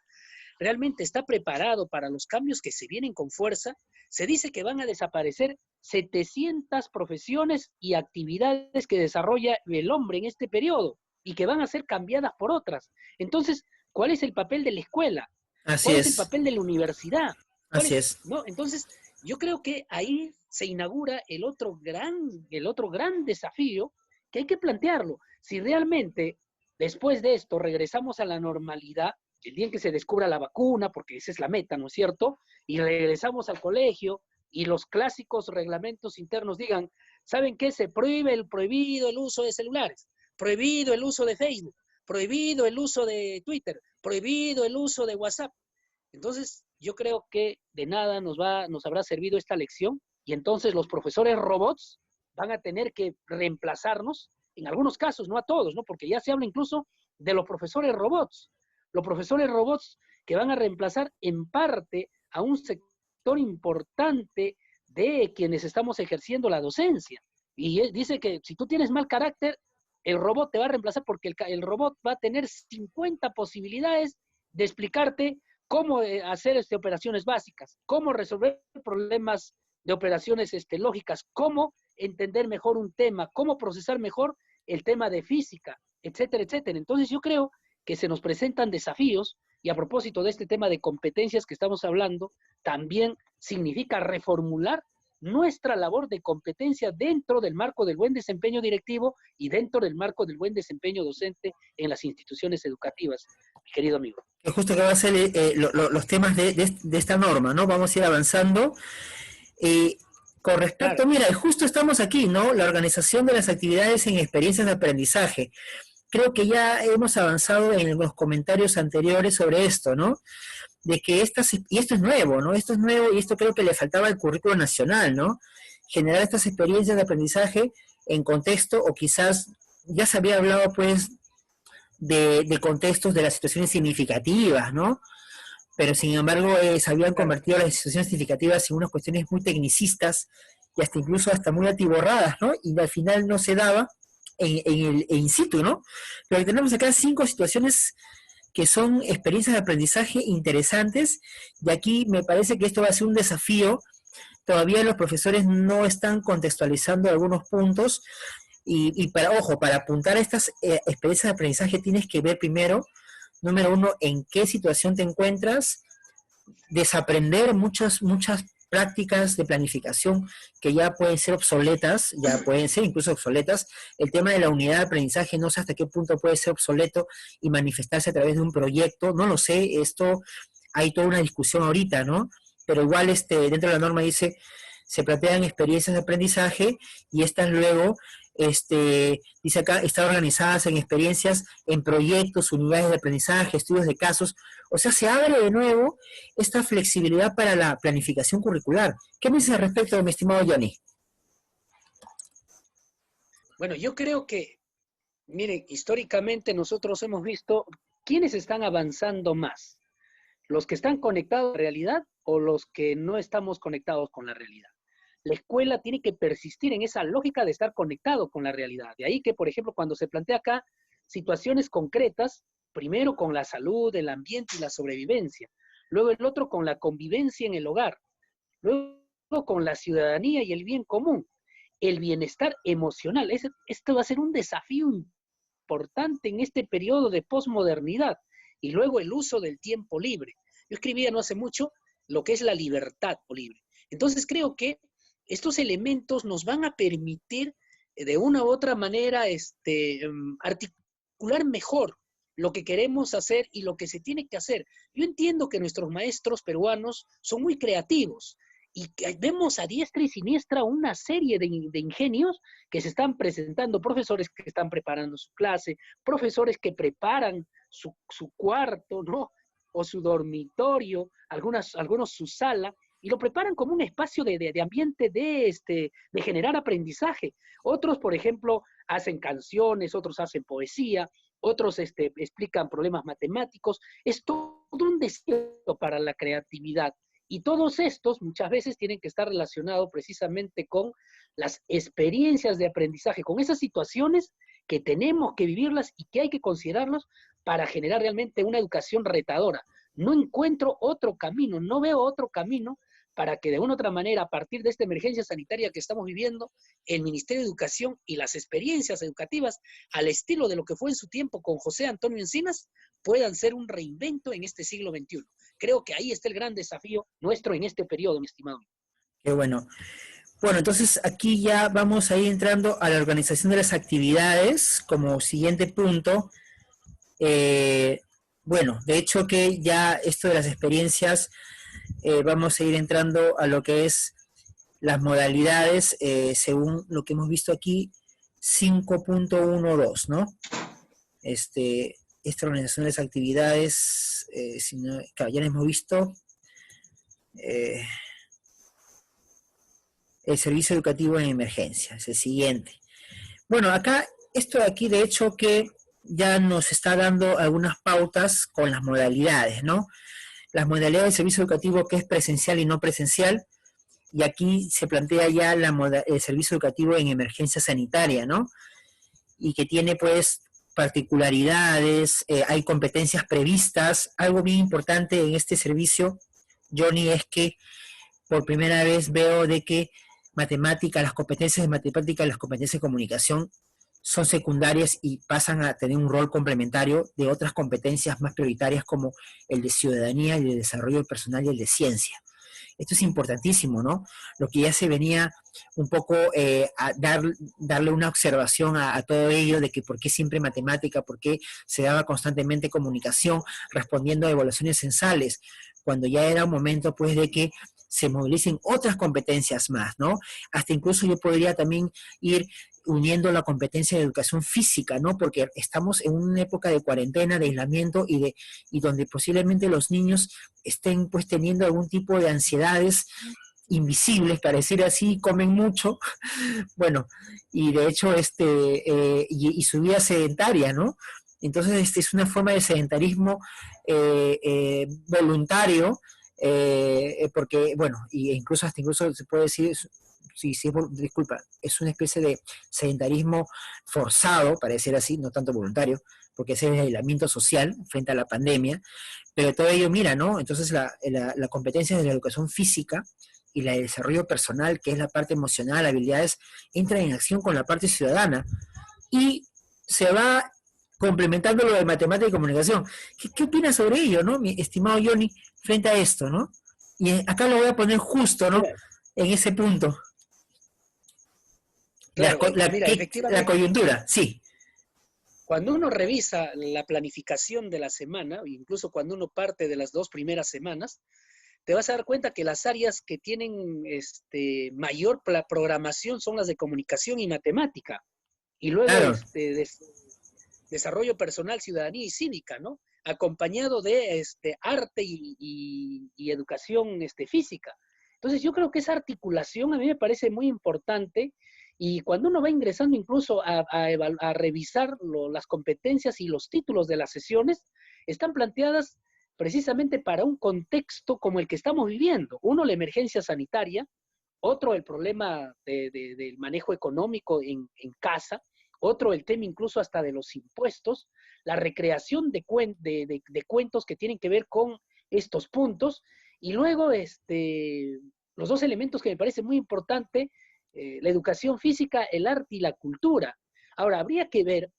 realmente está preparado para los cambios que se vienen con fuerza. Se dice que van a desaparecer 700 profesiones y actividades que desarrolla el hombre en este periodo y que van a ser cambiadas por otras. Entonces, ¿cuál es el papel de la escuela?
Así
¿Cuál es el
es,
papel de la universidad? ¿Cuál
así
es,
es.
no? Entonces, yo creo que ahí se inaugura el otro gran desafío que hay que plantearlo. Si realmente después de esto regresamos a la normalidad, el día en que se descubra la vacuna, porque esa es la meta, ¿no es cierto? Y regresamos al colegio y los clásicos reglamentos internos digan, ¿saben qué? Se prohíbe prohibido el uso de celulares, prohibido el uso de Facebook, prohibido el uso de Twitter, prohibido el uso de WhatsApp. Entonces, yo creo que de nada nos habrá servido esta lección y entonces los profesores robots van a tener que reemplazarnos, en algunos casos, no a todos, ¿no? Porque ya se habla incluso de los profesores robots que van a reemplazar en parte a un sector importante de quienes estamos ejerciendo la docencia. Y dice que si tú tienes mal carácter, el robot te va a reemplazar porque el robot va a tener 50 posibilidades de explicarte cómo hacer operaciones básicas, cómo resolver problemas de operaciones lógicas, cómo entender mejor un tema, cómo procesar mejor el tema de física, etcétera, etcétera. Entonces yo creo que se nos presentan desafíos y a propósito de este tema de competencias que estamos hablando, también significa reformular nuestra labor de competencia dentro del marco del buen desempeño directivo y dentro del marco del buen desempeño docente en las instituciones educativas, mi querido amigo.
Es justo que va a ser los temas de esta norma, ¿no? Vamos a ir avanzando. Eh, con respecto,
Claro,
mira, justo estamos aquí, ¿no? La organización de las actividades en experiencias de aprendizaje. Creo que ya hemos avanzado en los comentarios anteriores sobre esto, ¿no? De que y esto es nuevo, ¿no? Esto es nuevo y esto creo que le faltaba al currículo nacional, ¿no? Generar estas experiencias de aprendizaje en contexto, o quizás ya se había hablado, pues, de contextos de las situaciones significativas, ¿no? Pero sin embargo se habían
claro.
convertido las situaciones significativas en unas cuestiones muy tecnicistas y hasta incluso hasta muy atiborradas, ¿no? Y al final no se daba en el in situ, ¿no? Pero tenemos acá 5 situaciones que son experiencias de aprendizaje interesantes, y aquí me parece que esto va a ser un desafío. Todavía los profesores no están contextualizando algunos puntos, y para apuntar a estas experiencias de aprendizaje tienes que ver primero, número uno, en qué situación te encuentras, desaprender muchas prácticas de planificación que ya pueden ser obsoletas, ya pueden ser incluso obsoletas. El tema de la unidad de aprendizaje, no sé hasta qué punto puede ser obsoleto y manifestarse a través de un proyecto, no lo sé, esto hay toda una discusión ahorita, ¿no? Pero igual dentro de la norma dice, se plantean experiencias de aprendizaje y estas luego, dice acá, están organizadas en experiencias, en proyectos, unidades de aprendizaje, estudios de casos. O sea, se abre de nuevo esta flexibilidad para la planificación curricular. ¿Qué me dices al respecto, mi estimado Johnny?
Bueno, yo creo que, miren, históricamente nosotros hemos visto quiénes están avanzando más, los que están conectados a la realidad o los que no estamos conectados con la realidad. La escuela tiene que persistir en esa lógica de estar conectado con la realidad. De ahí que, por ejemplo, cuando se plantea acá situaciones concretas, primero con la salud, el ambiente y la sobrevivencia, luego el otro con la convivencia en el hogar, luego con la ciudadanía y el bien común, el bienestar emocional. Esto va a ser un desafío importante en este periodo de posmodernidad. Y luego el uso del tiempo libre. Yo escribía no hace mucho lo que es la libertad o libre. Entonces creo que estos elementos nos van a permitir de una u otra manera articular mejor lo que queremos hacer y lo que se tiene que hacer. Yo entiendo que nuestros maestros peruanos son muy creativos y que vemos a diestra y siniestra una serie de ingenios que se están presentando, profesores que están preparando su clase, profesores que preparan su cuarto, ¿no? O su dormitorio, algunos su sala, y lo preparan como un espacio de ambiente de generar aprendizaje. Otros, por ejemplo, hacen canciones, otros hacen poesía, otros explican problemas matemáticos. Es todo un desierto para la creatividad. Y todos estos muchas veces tienen que estar relacionados precisamente con las experiencias de aprendizaje, con esas situaciones que tenemos que vivirlas y que hay que considerarlos para generar realmente una educación retadora. No encuentro otro camino, no veo otro camino para que de una u otra manera, a partir de esta emergencia sanitaria que estamos viviendo, el Ministerio de Educación y las experiencias educativas, al estilo de lo que fue en su tiempo con José Antonio Encinas, puedan ser un reinvento en este siglo XXI. Creo que ahí está el gran desafío nuestro en este periodo, mi estimado.
Qué bueno. Bueno, entonces aquí ya vamos a ir entrando a la organización de las actividades como siguiente punto. Bueno, de hecho que ya esto de las experiencias, vamos a ir entrando a lo que es las modalidades, según lo que hemos visto aquí, 5.12, ¿no? Esta organización de las actividades, si no, claro, ya lo hemos visto, el servicio educativo en emergencia, es el siguiente. Bueno, acá, esto de aquí, de hecho, que ya nos está dando algunas pautas con las modalidades, ¿no? Las modalidades del servicio educativo que es presencial y no presencial, y aquí se plantea ya el servicio educativo en emergencia sanitaria, ¿no? Y que tiene, pues, particularidades, hay competencias previstas. Algo bien importante en este servicio, Johnny, es que por primera vez veo de que las competencias de matemática y las competencias de comunicación son secundarias y pasan a tener un rol complementario de otras competencias más prioritarias como el de ciudadanía, el de desarrollo personal y el de ciencia. Esto es importantísimo, ¿no? Lo que ya se venía un poco darle una observación a todo ello, de que por qué siempre matemática, por qué se daba constantemente comunicación, respondiendo a evaluaciones censales, cuando ya era un momento, pues, de que se movilicen otras competencias más, ¿no? Hasta incluso yo podría también ir uniendo la competencia de educación física, ¿no? Porque estamos en una época de cuarentena, de aislamiento y donde posiblemente los niños estén, pues, teniendo algún tipo de ansiedades invisibles, para decir así, comen mucho, bueno, y de hecho, y su vida sedentaria, ¿no? Entonces, es una forma de sedentarismo voluntario, porque, bueno, incluso se puede decir, sí, disculpa, es una especie de sedentarismo forzado, para decir así, no tanto voluntario, porque ese es el aislamiento social frente a la pandemia, pero todo ello, mira, ¿no? Entonces la competencia de la educación física y la de desarrollo personal, que es la parte emocional, habilidades, entra en acción con la parte ciudadana y se va complementando lo de matemática y comunicación. ¿Qué opinas sobre ello, no, mi estimado Johnny, frente a esto, no? Y acá lo voy a poner justo, ¿no? En ese punto.
Claro, mira, efectivamente,
la coyuntura, sí.
Cuando uno revisa la planificación de la semana, incluso cuando uno parte de las 2 primeras semanas, te vas a dar cuenta que las áreas que tienen mayor programación son las de comunicación y matemática. Y luego
Claro.
Desarrollo personal, ciudadanía y cívica, ¿no? Acompañado de arte y educación física. Entonces yo creo que esa articulación a mí me parece muy importante, y cuando uno va ingresando incluso a revisar las competencias y los títulos de las sesiones, están planteadas precisamente para un contexto como el que estamos viviendo. Uno, la emergencia sanitaria; otro, el problema del manejo económico en casa; otro, el tema incluso hasta de los impuestos; la recreación de cuentos que tienen que ver con estos puntos; y luego los 2 elementos que me parece muy importante, la educación física, el arte y la cultura. Ahora, habría que ver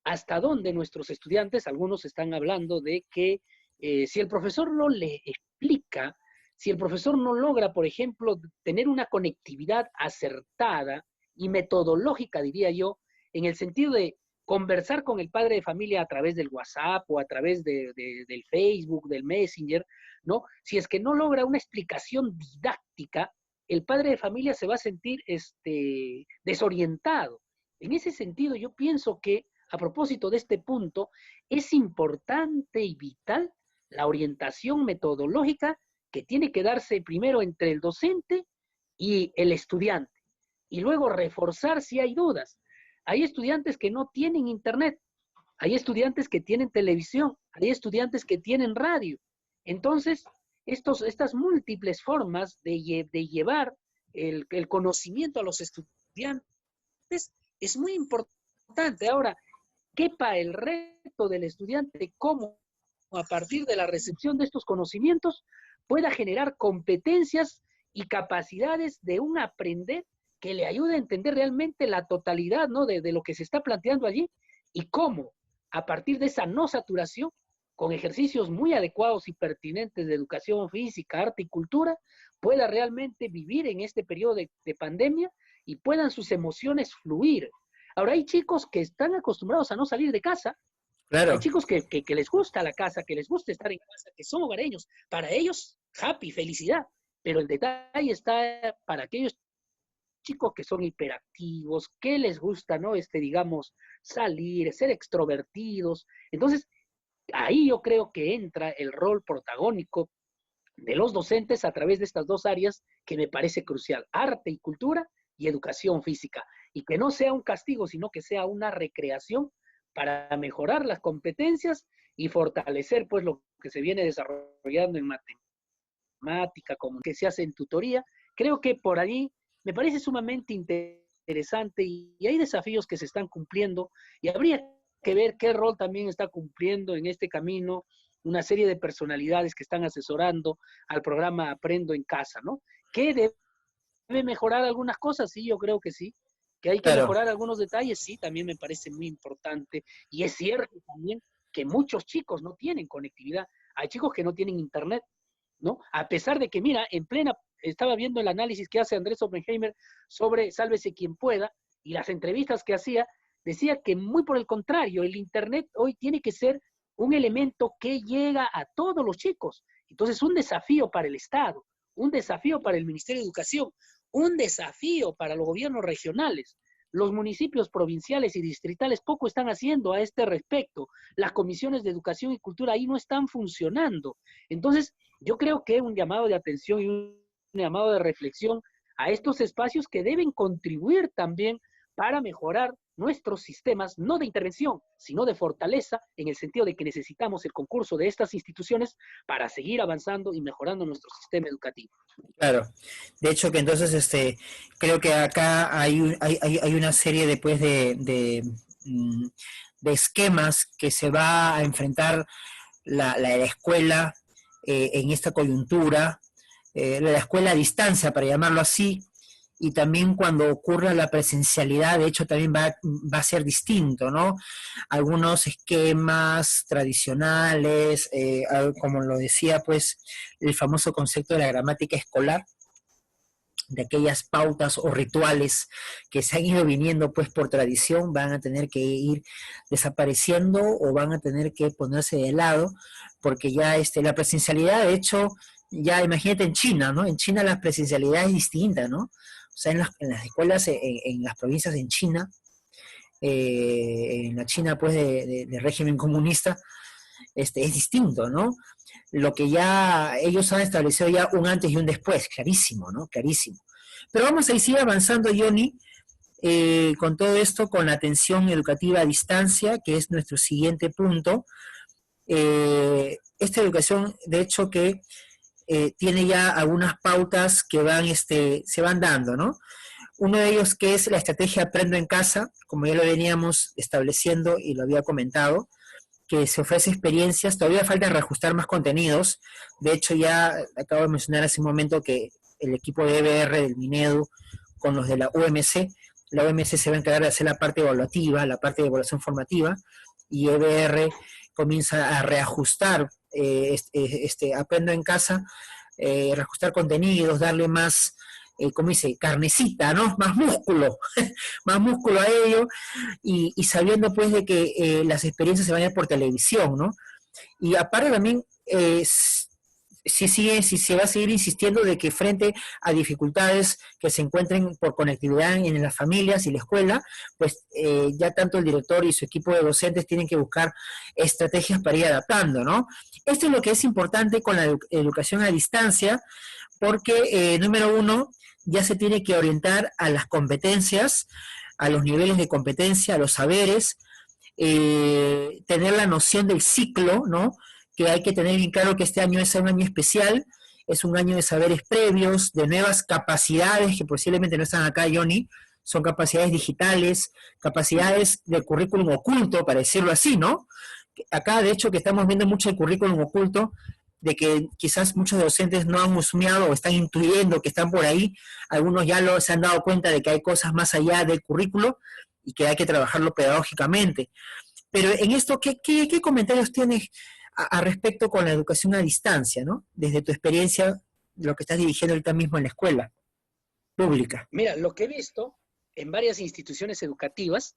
hasta dónde nuestros estudiantes, algunos están hablando de que Si el profesor no le explica, si el profesor no logra, por ejemplo, tener una conectividad acertada y metodológica, diría yo, en el sentido de conversar con el padre de familia a través del WhatsApp o a través del Facebook, del Messenger, ¿no? Si es que no logra una explicación didáctica, el padre de familia se va a sentir desorientado. En ese sentido, yo pienso que, a propósito de este punto, es importante y vital la orientación metodológica que tiene que darse primero entre el docente y el estudiante, y luego reforzar si hay dudas. Hay estudiantes que no tienen internet, hay estudiantes que tienen televisión, hay estudiantes que tienen radio. Entonces, estas múltiples formas de llevar el conocimiento a los estudiantes es muy importante. Ahora, quepa el reto del estudiante cómo, a partir de la recepción de estos conocimientos, pueda generar competencias y capacidades de un aprender que le ayude a entender realmente la totalidad, ¿no?, de lo que se está planteando allí, y cómo, a partir de esa no saturación, con ejercicios muy adecuados y pertinentes de educación física, arte y cultura, pueda realmente vivir en este periodo de pandemia y puedan sus emociones fluir. Ahora, hay chicos que están acostumbrados a no salir de casa. Hay
Claro.
chicos que les gusta la casa, que les gusta estar en casa, que son hogareños. Para ellos, happy, felicidad. Pero el detalle está para aquellos chicos que son hiperactivos, que les gusta, ¿no? Digamos, salir, ser extrovertidos. Entonces, ahí yo creo que entra el rol protagónico de los docentes a través de estas dos áreas que me parece crucial: arte y cultura y educación física. Y que no sea un castigo, sino que sea una recreación para mejorar las competencias y fortalecer pues lo que se viene desarrollando en matemática, como que se hace en tutoría. Creo que por allí me parece sumamente interesante y hay desafíos que se están cumpliendo y habría que ver qué rol también está cumpliendo en este camino una serie de personalidades que están asesorando al programa Aprendo en Casa, ¿no? ¿Qué debe mejorar algunas cosas? Sí, yo creo que sí. Que hay que
Claro.
mejorar algunos detalles, sí, también me parece muy importante. Y es cierto también que muchos chicos no tienen conectividad. Hay chicos que no tienen internet, ¿no? A pesar de que, mira, estaba viendo el análisis que hace Andrés Oppenheimer sobre Sálvese quien pueda, y las entrevistas que hacía, decía que muy por el contrario, el internet hoy tiene que ser un elemento que llega a todos los chicos. Entonces, un desafío para el Estado, un desafío para el Ministerio de Educación, un desafío para los gobiernos regionales. Los municipios provinciales y distritales poco están haciendo a este respecto. Las comisiones de educación y cultura ahí no están funcionando. Entonces, yo creo que un llamado de atención y un llamado de reflexión a estos espacios que deben contribuir también para mejorar nuestros sistemas, no de intervención, sino de fortaleza, en el sentido de que necesitamos el concurso de estas instituciones para seguir avanzando y mejorando nuestro sistema educativo.
Claro. De hecho que entonces creo que acá hay una serie después de esquemas que se va a enfrentar la escuela en esta coyuntura, la escuela a distancia, para llamarlo así, y también cuando ocurra la presencialidad, de hecho también va a ser distinto, ¿no? Algunos esquemas tradicionales, como lo decía, pues, el famoso concepto de la gramática escolar, de aquellas pautas o rituales que se han ido viniendo pues por tradición, van a tener que ir desapareciendo o van a tener que ponerse de lado, porque ya la presencialidad, de hecho, ya imagínate en China, ¿no? En China la presencialidad es distinta, ¿no? O sea, en las escuelas, en las provincias en China, en la China pues de régimen comunista, es distinto, ¿no? Lo que ya ellos han establecido ya un antes y un después, clarísimo, ¿no? Clarísimo. Pero vamos a seguir avanzando, Johnny, con todo esto, con la atención educativa a distancia, que es nuestro siguiente punto. Esta educación, de hecho, que tiene ya algunas pautas que se van dando, ¿no? Uno de ellos que es la estrategia Aprendo en Casa, como ya lo veníamos estableciendo y lo había comentado, que se ofrece experiencias, todavía falta reajustar más contenidos. De hecho, ya acabo de mencionar hace un momento que el equipo de EBR del Minedu con los de la UMC se va a encargar de hacer la parte evaluativa, la parte de evaluación formativa, y EBR comienza a reajustar Aprendo en Casa, reajustar contenidos, darle más, ¿cómo dice? Carnecita, ¿no? Más músculo, más músculo a ello, y sabiendo pues de que las experiencias se van a ir por televisión, ¿no? Y aparte también, si se va a seguir insistiendo de que frente a dificultades que se encuentren por conectividad en las familias y la escuela, pues ya tanto el director y su equipo de docentes tienen que buscar estrategias para ir adaptando, ¿no? Esto es lo que es importante con la educación a distancia, porque número uno, ya se tiene que orientar a las competencias, a los niveles de competencia, a los saberes, tener la noción del ciclo, ¿no? Que hay que tener bien claro que este año es un año especial, es un año de saberes previos, de nuevas capacidades que posiblemente no están acá, Johnny, son capacidades digitales, capacidades de currículum oculto, para decirlo así, ¿no? Acá, de hecho, que estamos viendo mucho el currículum oculto, de que quizás muchos docentes no han husmeado o están intuyendo que están por ahí, algunos ya se han dado cuenta de que hay cosas más allá del currículo y que hay que trabajarlo pedagógicamente. Pero en esto, ¿qué comentarios tienes a respecto con la educación a distancia, ¿no? Desde tu experiencia, lo que estás dirigiendo ahorita mismo en la escuela pública.
Mira, lo que he visto en varias instituciones educativas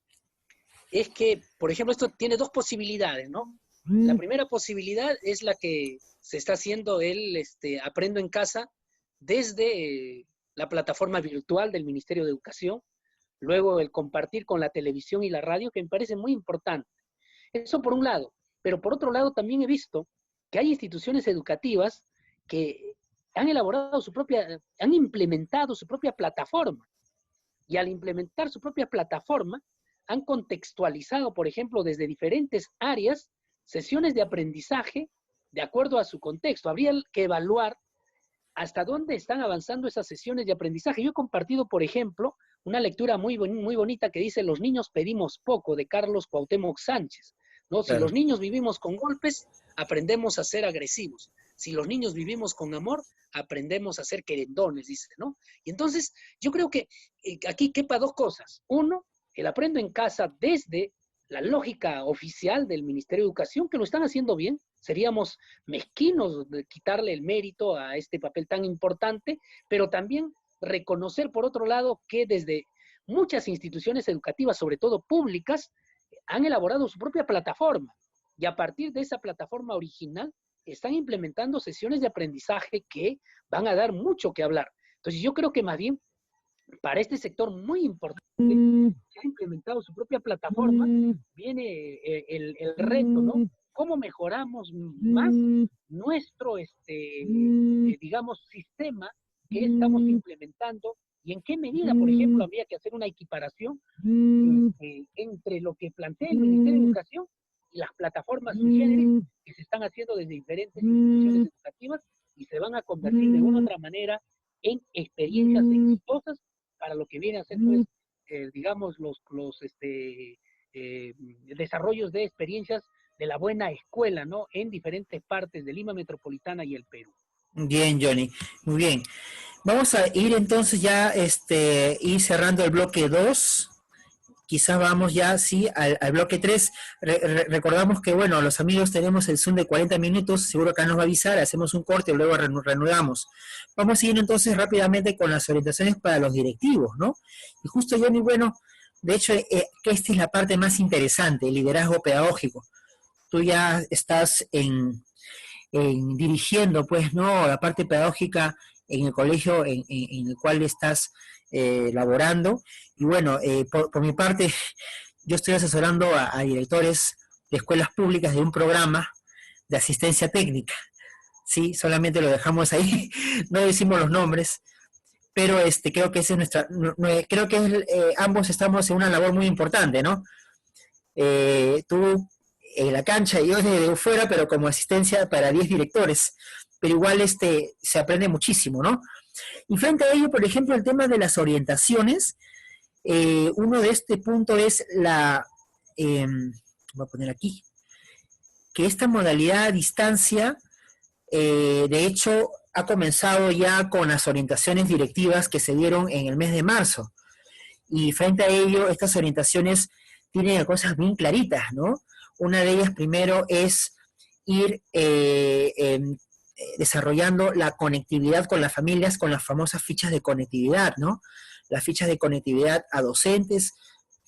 es que, por ejemplo, esto tiene dos posibilidades, ¿no? La primera posibilidad es la que se está haciendo Aprendo en Casa desde la plataforma virtual del Ministerio de Educación, luego el compartir con la televisión y la radio, que me parece muy importante. Eso por un lado, pero por otro lado también he visto que hay instituciones educativas que han han implementado su propia plataforma, y al implementar su propia plataforma han contextualizado, por ejemplo, desde diferentes áreas, sesiones de aprendizaje de acuerdo a su contexto. Habría que evaluar hasta dónde están avanzando esas sesiones de aprendizaje. Yo he compartido, por ejemplo, una lectura muy bonita que dice Los niños pedimos poco, de Carlos Cuauhtémoc Sánchez, ¿no? Claro. Si los niños vivimos con golpes, aprendemos a ser agresivos. Si los niños vivimos con amor, aprendemos a ser querendones, dice, ¿no? Y entonces, yo creo que aquí quepa dos cosas. Uno, el Aprendo en Casa desde la lógica oficial del Ministerio de Educación, que lo están haciendo bien. Seríamos mezquinos de quitarle el mérito a este papel tan importante, pero también reconocer, por otro lado, que desde muchas instituciones educativas, sobre todo públicas, han elaborado su propia plataforma, y a partir de esa plataforma original están implementando sesiones de aprendizaje que van a dar mucho que hablar. Entonces yo creo que más bien para este sector muy importante que ha implementado su propia plataforma, viene el reto, ¿no? ¿Cómo mejoramos más nuestro, digamos, sistema que estamos implementando? Y en qué medida, por ejemplo, habría que hacer una equiparación entre lo que plantea el Ministerio de Educación y las plataformas sui generis que se están haciendo desde diferentes instituciones educativas y se van a convertir de una u otra manera en experiencias exitosas para lo que viene a ser, pues, digamos, los desarrollos de experiencias de la buena escuela, ¿no? En diferentes partes de Lima Metropolitana y el Perú.
Bien, Johnny, muy bien. Vamos a ir entonces ya ir cerrando el bloque 2. Quizás vamos ya, sí, al bloque 3. Recordamos que, bueno, los amigos tenemos el Zoom de 40 minutos, seguro que nos va a avisar, hacemos un corte y luego reanudamos. Vamos a ir entonces rápidamente con las orientaciones para los directivos, ¿no? Y justo, Johnny, bueno, de hecho, que esta es la parte más interesante, el liderazgo pedagógico. Tú ya estás dirigiendo, pues, ¿no?, la parte pedagógica en el colegio en el cual estás laborando. Y bueno, por mi parte, yo estoy asesorando a directores de escuelas públicas de un programa de asistencia técnica. Sí, solamente lo dejamos ahí, no decimos los nombres, pero creo que esa es creo que ambos estamos en una labor muy importante, ¿no? Tú en la cancha y yo desde fuera, pero como asistencia para 10 directores, pero igual se aprende muchísimo, ¿no? Y frente a ello, por ejemplo, el tema de las orientaciones, uno de este punto es voy a poner aquí, que esta modalidad a distancia, de hecho, ha comenzado ya con las orientaciones directivas que se dieron en el mes de marzo. Y frente a ello, estas orientaciones tienen cosas bien claritas, ¿no? Una de ellas primero es ir desarrollando la conectividad con las familias, con las famosas fichas de conectividad, ¿no? Las fichas de conectividad a docentes,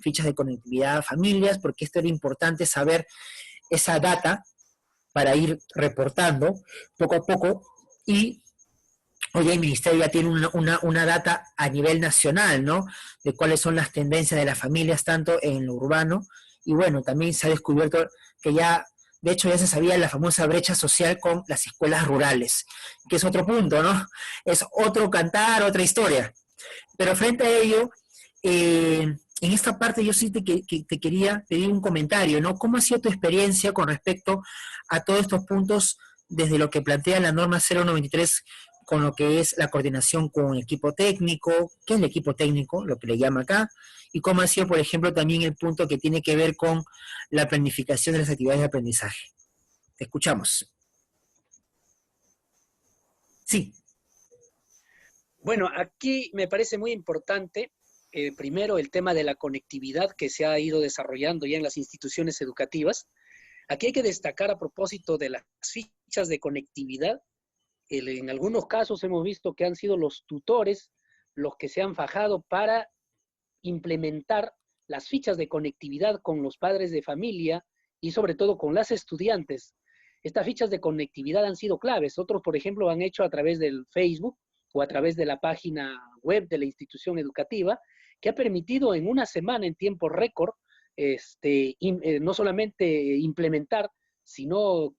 fichas de conectividad a familias, porque esto era importante saber esa data para ir reportando poco a poco. Y hoy el ministerio ya tiene una data a nivel nacional, ¿no? De cuáles son las tendencias de las familias, tanto en lo urbano, y bueno, también se ha descubierto que ya, de hecho ya se sabía la famosa brecha social con las escuelas rurales, que es otro punto, ¿no? Es otro cantar, otra historia. Pero frente a ello, en esta parte yo sí te quería pedir un comentario, ¿no? ¿Cómo ha sido tu experiencia con respecto a todos estos puntos desde lo que plantea la norma 093 con lo que es la coordinación con equipo técnico? ¿Qué es el equipo técnico? Lo que le llama acá. Y cómo ha sido, por ejemplo, también el punto que tiene que ver con la planificación de las actividades de aprendizaje. Te escuchamos. Sí.
Bueno, aquí me parece muy importante, primero, el tema de la conectividad que se ha ido desarrollando ya en las instituciones educativas. Aquí hay que destacar a propósito de las fichas de conectividad. En algunos casos hemos visto que han sido los tutores los que se han fajado para implementar las fichas de conectividad con los padres de familia y sobre todo con las estudiantes. Estas fichas de conectividad han sido claves. Otros, por ejemplo, han hecho a través del Facebook o a través de la página web de la institución educativa, que ha permitido en una semana, en tiempo récord, no solamente implementar, sino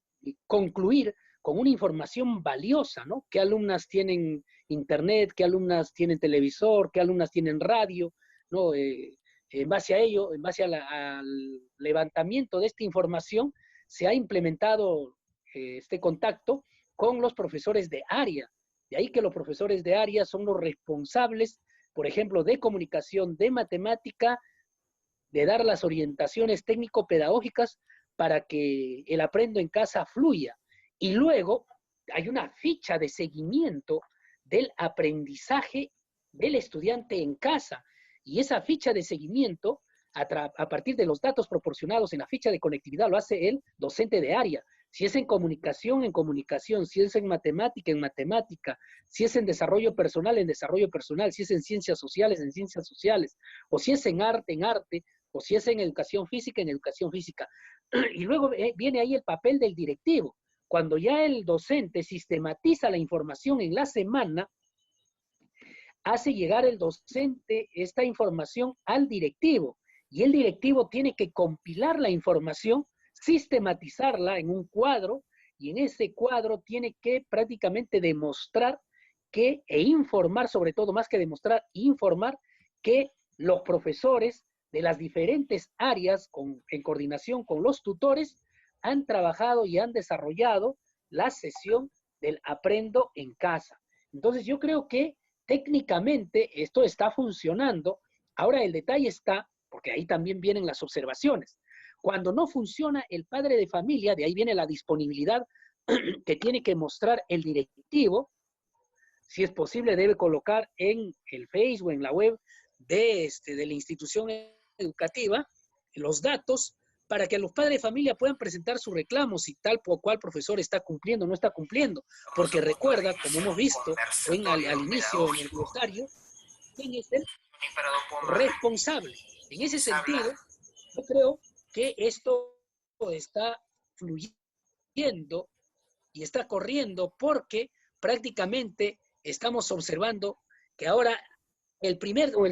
concluir con una información valiosa, ¿no? ¿Qué alumnas tienen internet? ¿Qué alumnas tienen televisor? ¿Qué alumnas tienen radio? ¿No? En base a ello, en base al levantamiento de esta información, se ha implementado este contacto con los profesores de área. De ahí que los profesores de área son los responsables, por ejemplo, de comunicación, de matemática, de dar las orientaciones técnico-pedagógicas para que el aprendo en casa fluya. Y luego hay una ficha de seguimiento del aprendizaje del estudiante en casa. Y esa ficha de seguimiento, a partir de los datos proporcionados en la ficha de conectividad, lo hace el docente de área. Si es en comunicación, en comunicación. Si es en matemática, en matemática. Si es en desarrollo personal, en desarrollo personal. Si es en ciencias sociales, en ciencias sociales. O si es en arte, o si es en educación física, en educación física. Y luego viene ahí el papel del directivo. Cuando ya el docente sistematiza la información en la semana, hace llegar el docente esta información al directivo. Y el directivo tiene que compilar la información, sistematizarla en un cuadro, y en ese cuadro tiene que prácticamente demostrar que, e informar, sobre todo más que demostrar, informar que los profesores de las diferentes áreas en coordinación con los tutores han trabajado y han desarrollado la sesión del aprendo en casa. Entonces yo creo que técnicamente esto está funcionando. Ahora el detalle está, porque ahí también vienen las observaciones. Cuando no funciona el padre de familia, de ahí viene la disponibilidad que tiene que mostrar el directivo. Si es posible, debe colocar en el Facebook o en la web de la institución educativa los datos para que los padres de familia puedan presentar sus reclamos si tal o cual profesor está cumpliendo o no está cumpliendo. Porque recuerda, como hemos visto al inicio en el glosario, quién es el responsable. En ese sentido, yo creo que esto está fluyendo y está corriendo porque prácticamente estamos observando que ahora el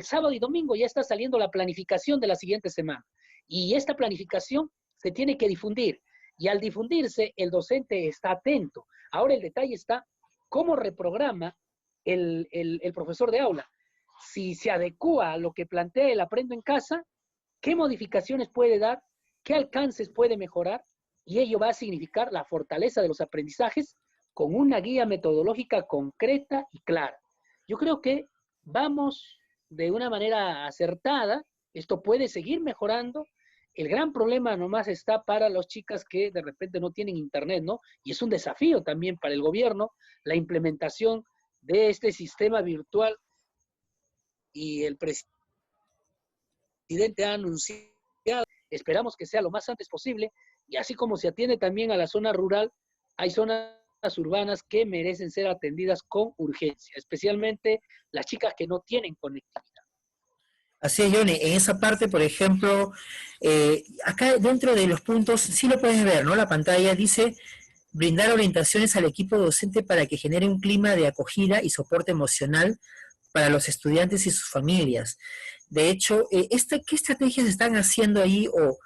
sábado y domingo ya está saliendo la planificación de la siguiente semana. Y esta planificación se tiene que difundir. Y al difundirse, el docente está atento. Ahora el detalle está cómo reprograma el profesor de aula. Si se adecua a lo que plantea el aprendo en casa, qué modificaciones puede dar, qué alcances puede mejorar, y ello va a significar la fortaleza de los aprendizajes con una guía metodológica concreta y clara. Yo creo que vamos de una manera acertada, esto puede seguir mejorando. El gran problema nomás está para las chicas que de repente no tienen internet, ¿no? Y es un desafío también para el gobierno la implementación de este sistema virtual, y el presidente ha anunciado, esperamos que sea lo más antes posible, Y así como se atiende también a la zona rural, hay zonas urbanas que merecen ser atendidas con urgencia, especialmente las chicas que no tienen conectividad.
Así es, Johnny. En esa parte, por ejemplo, acá dentro de los puntos, sí lo puedes ver, ¿no? La pantalla dice brindar orientaciones al equipo docente para que genere un clima de acogida y soporte emocional para los estudiantes y sus familias. De hecho, ¿qué estrategias están haciendo ahí o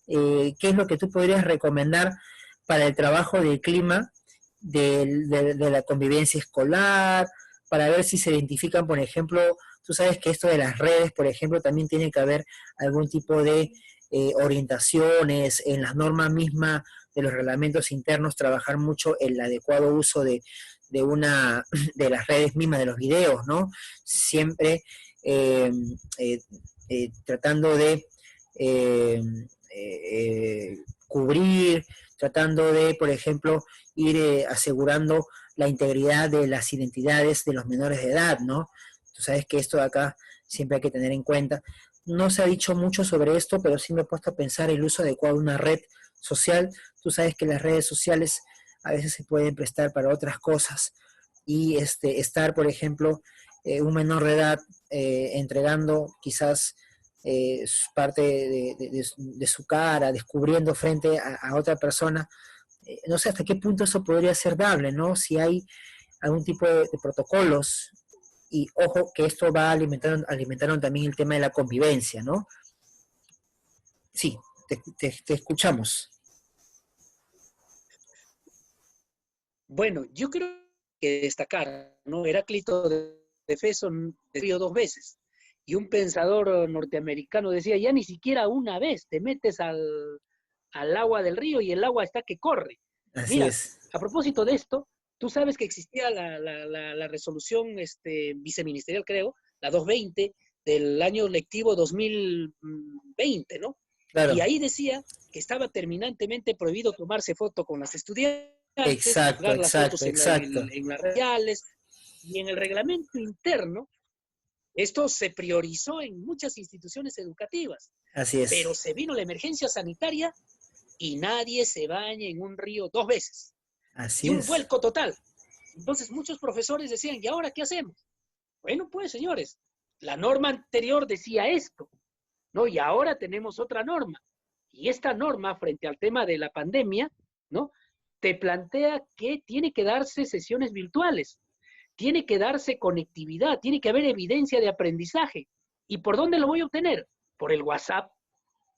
qué es lo que tú podrías recomendar para el trabajo del clima de la convivencia escolar, para ver si se identifican, por ejemplo, tú sabes que esto de las redes, por ejemplo, también tiene que haber algún tipo de orientaciones en las normas mismas de los reglamentos internos, trabajar mucho el adecuado uso de una de las redes mismas, de los videos, ¿no? Siempre eh, eh, tratando de eh, cubrir, tratando de, por ejemplo, ir asegurando la integridad de las identidades de los menores de edad, ¿no? Tú sabes que esto de acá siempre hay que tener en cuenta. No se ha dicho mucho sobre esto, pero sí me he puesto a pensar el uso adecuado de una red social. Tú sabes que las redes sociales a veces se pueden prestar para otras cosas y estar, por ejemplo, un menor de edad entregando quizás parte de su cara, descubriendo frente a otra persona, no sé hasta qué punto eso podría ser dable, ¿no? Si hay algún tipo de protocolos y ojo que esto va alimentando también el tema de la convivencia, ¿no? Sí, te escuchamos.
Bueno, yo creo que destacar, ¿no? Heráclito de Efeso escribió 2 veces. Y un pensador norteamericano decía, ya ni siquiera una vez te metes al agua del río y el agua está que corre.
Así
Mira,
es.
a propósito de esto, tú sabes que existía la resolución viceministerial, creo, la 220 del año lectivo 2020, ¿no?
Claro.
Y ahí decía que estaba terminantemente prohibido tomarse foto con las estudiantes,
Exacto,
colgar las fotos
exacto, exacto.
en las redes sociales, y en el reglamento interno, esto se priorizó en muchas instituciones educativas,
Así
pero
es.
se vino la emergencia sanitaria y nadie se baña en un río 2 veces,
Así
y un
es.
vuelco total. Entonces muchos profesores decían, ¿y ahora qué hacemos? Bueno, pues señores, la norma anterior decía esto, ¿no? Y ahora tenemos otra norma. Y esta norma, frente al tema de la pandemia, ¿no? Te plantea que tiene que darse sesiones virtuales, tiene que darse conectividad, tiene que haber evidencia de aprendizaje. ¿Y por dónde lo voy a obtener? Por el WhatsApp,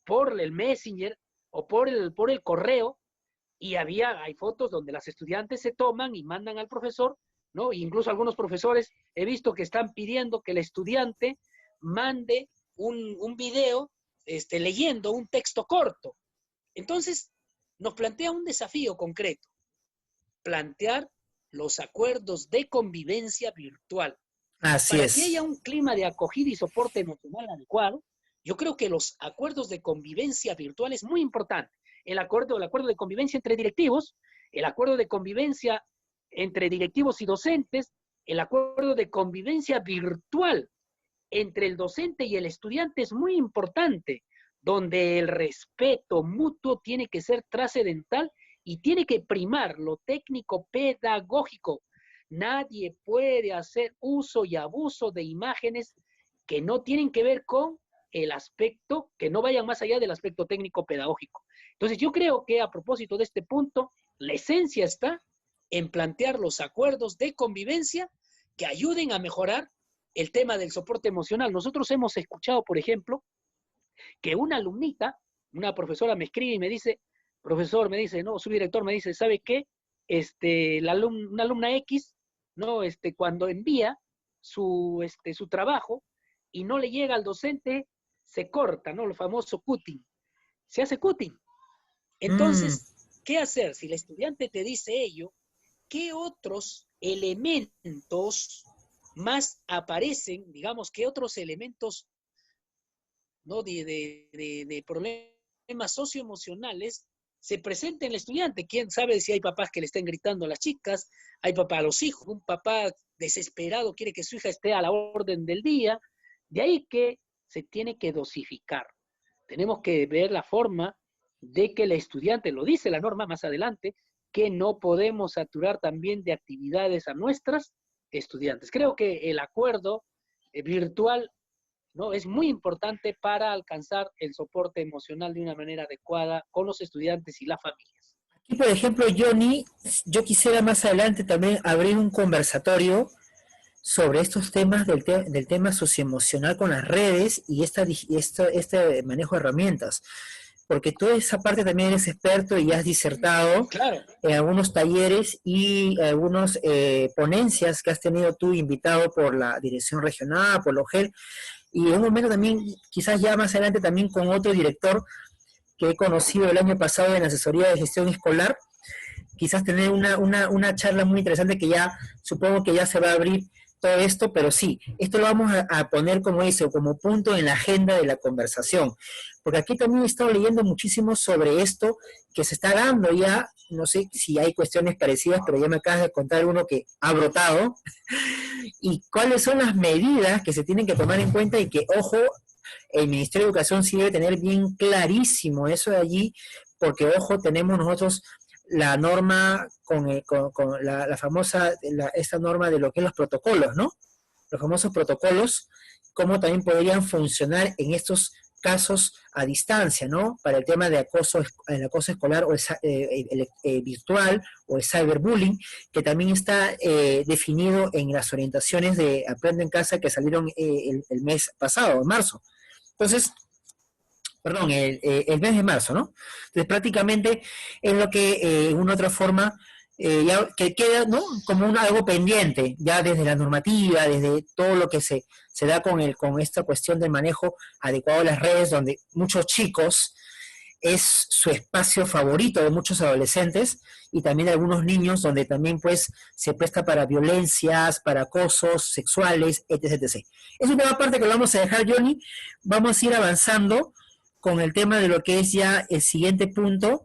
por el Messenger o por el correo. Y hay fotos donde las estudiantes se toman y mandan al profesor, ¿no? E incluso algunos profesores he visto que están pidiendo que el estudiante mande un video leyendo un texto corto. Entonces, nos plantea un desafío concreto, plantear los acuerdos de convivencia virtual.
Así
Para que
es.
haya un clima de acogida y soporte emocional adecuado, yo creo que los acuerdos de convivencia virtual es muy importante. El acuerdo de convivencia entre directivos, el acuerdo de convivencia entre directivos y docentes, el acuerdo de convivencia virtual entre el docente y el estudiante es muy importante, donde el respeto mutuo tiene que ser trascendental y tiene que primar lo técnico pedagógico. Nadie puede hacer uso y abuso de imágenes que no tienen que ver con el aspecto, que no vayan más allá del aspecto técnico pedagógico. Entonces yo creo que a propósito de este punto, la esencia está en plantear los acuerdos de convivencia que ayuden a mejorar el tema del soporte emocional. Nosotros hemos escuchado, por ejemplo, que una alumnita, una profesora me escribe y me dice, profesor, me dice, no, su director me dice, ¿sabe qué? Una alumna X, ¿no? Cuando envía su trabajo y no le llega al docente, se corta, ¿no? Lo famoso cutting. Se hace cutting.
Mm,
Entonces, ¿qué hacer? Si el estudiante te dice ello, ¿qué otros elementos más aparecen, digamos, qué otros elementos, ¿no? de problemas socioemocionales se presenta en el estudiante? ¿Quién sabe si hay papás que le estén gritando a las chicas? Hay papás a los hijos, un papá desesperado quiere que su hija esté a la orden del día. De ahí que se tiene que dosificar. Tenemos que ver la forma de que el estudiante, lo dice la norma más adelante, que no podemos saturar también de actividades a nuestras estudiantes. Creo que el acuerdo virtual, ¿no?, es muy importante para alcanzar el soporte emocional de una manera adecuada con los estudiantes y las familias.
Y por ejemplo, Johnny, yo quisiera más adelante también abrir un conversatorio sobre estos temas del tema socioemocional con las redes y este manejo de herramientas, porque toda esa parte también eres experto y has disertado
Claro.
en algunos talleres y algunas ponencias que has tenido tú invitado por la Dirección Regional, por la OGEL, y en un momento también, quizás ya más adelante también con otro director que he conocido el año pasado en la asesoría de gestión escolar, quizás tener una charla muy interesante que ya, supongo que ya se va a abrir todo esto, pero sí, esto lo vamos a poner como dice, como punto en la agenda de la conversación, porque aquí también he estado leyendo muchísimo sobre esto que se está dando ya, no sé si hay cuestiones parecidas, pero ya me acabas de contar uno que ha brotado, y cuáles son las medidas que se tienen que tomar en cuenta y que, ojo, el Ministerio de Educación sí debe tener bien clarísimo eso de allí, porque, ojo, tenemos nosotros la norma con la famosa, esta norma de lo que es los protocolos, ¿no? Los famosos protocolos, cómo también podrían funcionar en estos casos a distancia, ¿no? Para el tema de acoso, el acoso escolar o el virtual o el cyberbullying, que también está definido en las orientaciones de Aprendo en Casa que salieron el mes pasado, en marzo. Entonces, perdón, el mes de marzo, ¿no? Entonces prácticamente es lo que en una otra forma ya que queda, ¿no? Como algo pendiente, ya desde la normativa, desde todo lo que se da con esta cuestión del manejo adecuado de las redes, donde muchos chicos es su espacio favorito de muchos adolescentes y también de algunos niños, donde también pues se presta para violencias, para acosos sexuales, etc, etc. Es una parte que lo vamos a dejar, Johnny. Vamos a ir avanzando con el tema de lo que es ya el siguiente punto.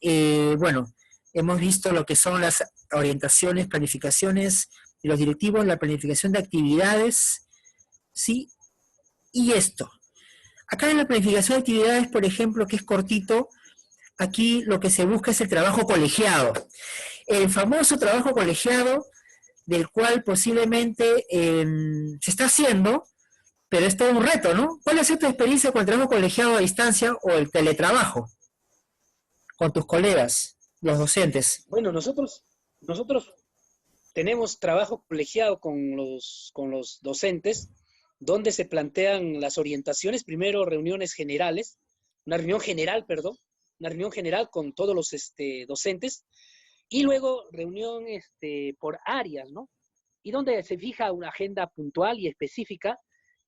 Bueno, hemos visto lo que son las orientaciones, planificaciones de los directivos, la planificación de actividades, ¿sí? Y esto. Acá en la planificación de actividades, por ejemplo, que es cortito, aquí lo que se busca es el trabajo colegiado. El famoso trabajo colegiado, del cual posiblemente se está haciendo, pero es todo un reto, ¿no? ¿Cuál ha sido tu experiencia con el trabajo colegiado a distancia o el teletrabajo con tus colegas, los docentes?
Bueno, nosotros tenemos trabajo colegiado con los docentes, donde se plantean las orientaciones, primero reuniones generales, una reunión general, perdón, una reunión general con todos los docentes, y luego reunión por áreas, ¿no? Y donde se fija una agenda puntual y específica,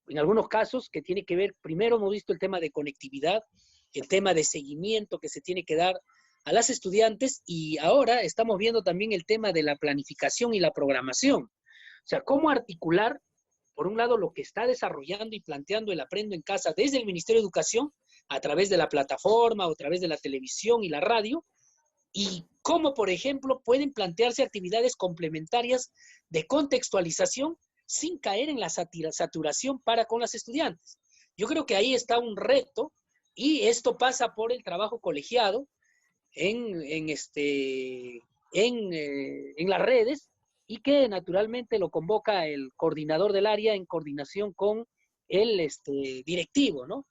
en algunos casos que tiene que ver, primero hemos visto el tema de conectividad, el tema de seguimiento que se tiene que dar a las estudiantes, y ahora estamos viendo también el tema de la planificación y la programación. O sea, cómo articular, por un lado, lo que está desarrollando y planteando el Aprendo en Casa desde el Ministerio de Educación, a través de la plataforma o a través de la televisión y la radio, y cómo, por ejemplo, pueden plantearse actividades complementarias de contextualización sin caer en la saturación para con las estudiantes. Yo creo que ahí está un reto, y esto pasa por el trabajo colegiado en las redes, y que naturalmente lo convoca el coordinador del área en coordinación con el directivo, ¿no?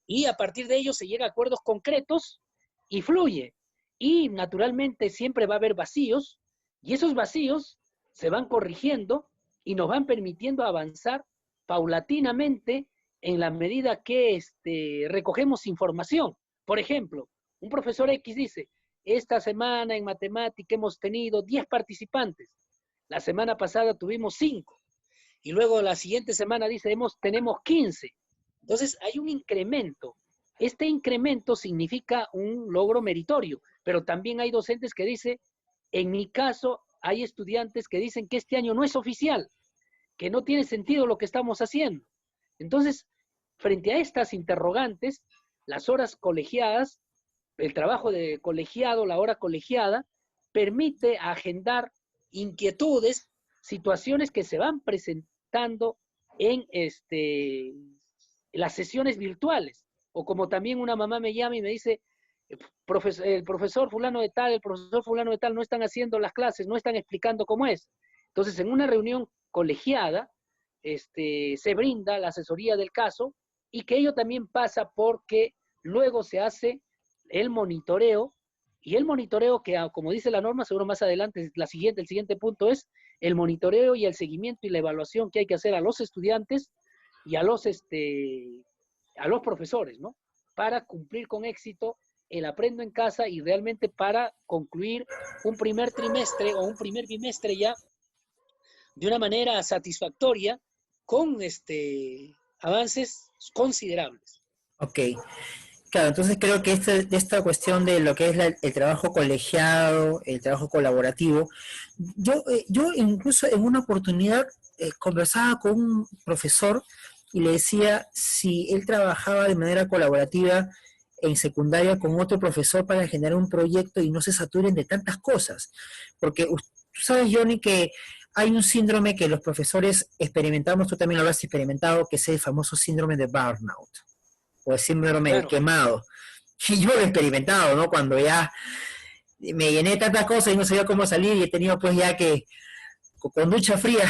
Y a partir de ello se llega a acuerdos concretos y fluye. Y naturalmente siempre va a haber vacíos, y esos vacíos se van corrigiendo y nos van permitiendo avanzar paulatinamente en la medida que recogemos información. Por ejemplo, un profesor X dice, esta semana en matemática hemos tenido 10 participantes, la semana pasada tuvimos 5, y luego la siguiente semana dice, tenemos 15. Entonces hay un incremento. Este incremento significa un logro meritorio, pero también hay docentes que dicen, en mi caso, hay estudiantes que dicen que este año no es oficial, que no tiene sentido lo que estamos haciendo. Entonces, frente a estas interrogantes, las horas colegiadas, el trabajo de colegiado, la hora colegiada, permite agendar inquietudes, situaciones que se van presentando en las sesiones virtuales. O como también una mamá me llama y me dice, el profesor fulano de tal, el profesor fulano de tal no están haciendo las clases, no están explicando cómo es. Entonces, en una reunión colegiada, se brinda la asesoría del caso y que ello también pasa porque luego se hace el monitoreo y el monitoreo que, como dice la norma, seguro más adelante, el siguiente punto es el monitoreo y el seguimiento y la evaluación que hay que hacer a los estudiantes y a los profesores, ¿no? Para cumplir con éxito el aprendo en casa y realmente para concluir un primer trimestre o un primer bimestre ya de una manera satisfactoria con avances considerables.
Ok. Claro, entonces creo que esta cuestión de lo que es el trabajo colegiado, el trabajo colaborativo, yo incluso en una oportunidad conversaba con un profesor y le decía si él trabajaba de manera colaborativa en secundaria con otro profesor para generar un proyecto y no se saturen de tantas cosas. Porque tú sabes, Johnny, que hay un síndrome que los profesores experimentamos, tú también lo habrás experimentado, que es el famoso síndrome de burnout o el síndrome del
Claro.
quemado. Y yo lo he experimentado, ¿no? Cuando ya me llené de tantas cosas y no sabía cómo salir y he tenido pues ya que con ducha fría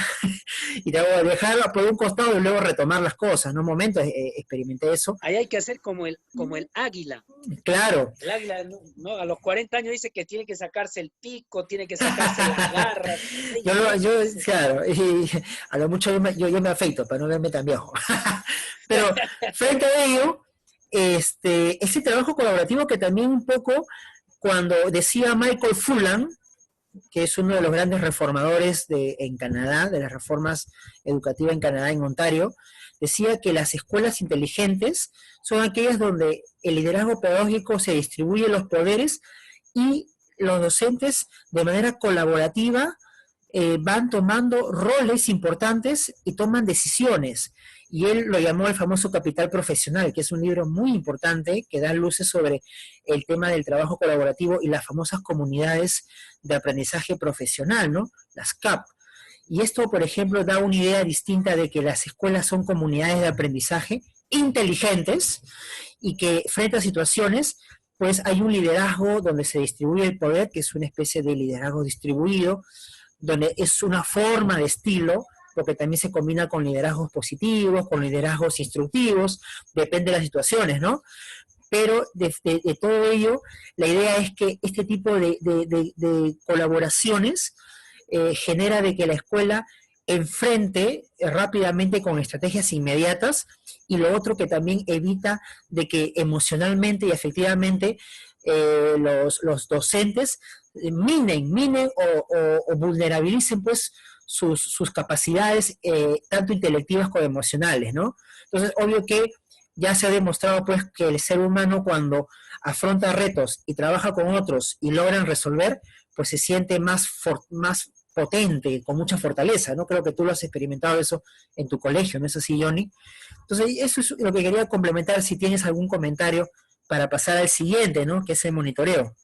y tengo que dejarla por un costado y luego retomar las cosas, ¿no? Un momento experimenté eso.
Ahí hay que hacer como el águila.
Claro.
El águila, ¿no? A los 40 años dice que tiene que sacarse el pico, tiene que sacarse las garras.
Claro, y a lo mucho yo me afeito para no verme tan viejo. Pero frente a ello, ese trabajo colaborativo que también un poco, cuando decía Michael Fullan, que es uno de los grandes reformadores en Canadá, de las reformas educativas en Canadá, en Ontario, decía que las escuelas inteligentes son aquellas donde el liderazgo pedagógico se distribuye los poderes y los docentes de manera colaborativa van tomando roles importantes y toman decisiones. Y él lo llamó el famoso Capital Profesional, que es un libro muy importante que da luces sobre el tema del trabajo colaborativo y las famosas comunidades de aprendizaje profesional, ¿no? Las CAP. Y esto, por ejemplo, da una idea distinta de que las escuelas son comunidades de aprendizaje inteligentes y que frente a situaciones, pues hay un liderazgo donde se distribuye el poder, que es una especie de liderazgo distribuido, donde es una forma de estilo, porque también se combina con liderazgos positivos, con liderazgos instructivos, depende de las situaciones, ¿no? Pero de todo ello, la idea es que este tipo de colaboraciones genera de que la escuela enfrente rápidamente con estrategias inmediatas y lo otro que también evita de que emocionalmente y efectivamente los docentes minen o vulnerabilicen pues sus capacidades tanto intelectivas como emocionales, ¿no? Entonces, obvio que ya se ha demostrado pues que el ser humano cuando afronta retos y trabaja con otros y logran resolver, pues se siente más potente, con mucha fortaleza, ¿no? Creo que tú lo has experimentado eso en tu colegio, ¿no es así, Johnny? Entonces, eso es lo que quería complementar, si tienes algún comentario para pasar al siguiente, ¿no? Que es el monitoreo.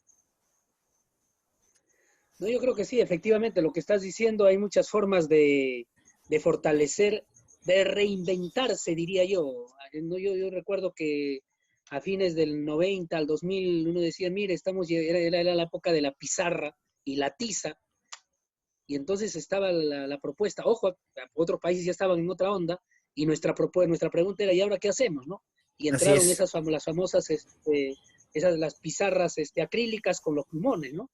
No, yo creo que sí, efectivamente, lo que estás diciendo, hay muchas formas de fortalecer, de reinventarse, diría yo. Yo recuerdo que a fines del 90 al 2000 uno decía, mire, era la época de la pizarra y la tiza, y entonces estaba la propuesta, ojo, otros países ya estaban en otra onda, y nuestra pregunta era, ¿y ahora qué hacemos, no? Y
Así
entraron
es.
las famosas, las pizarras acrílicas con los plumones, ¿no?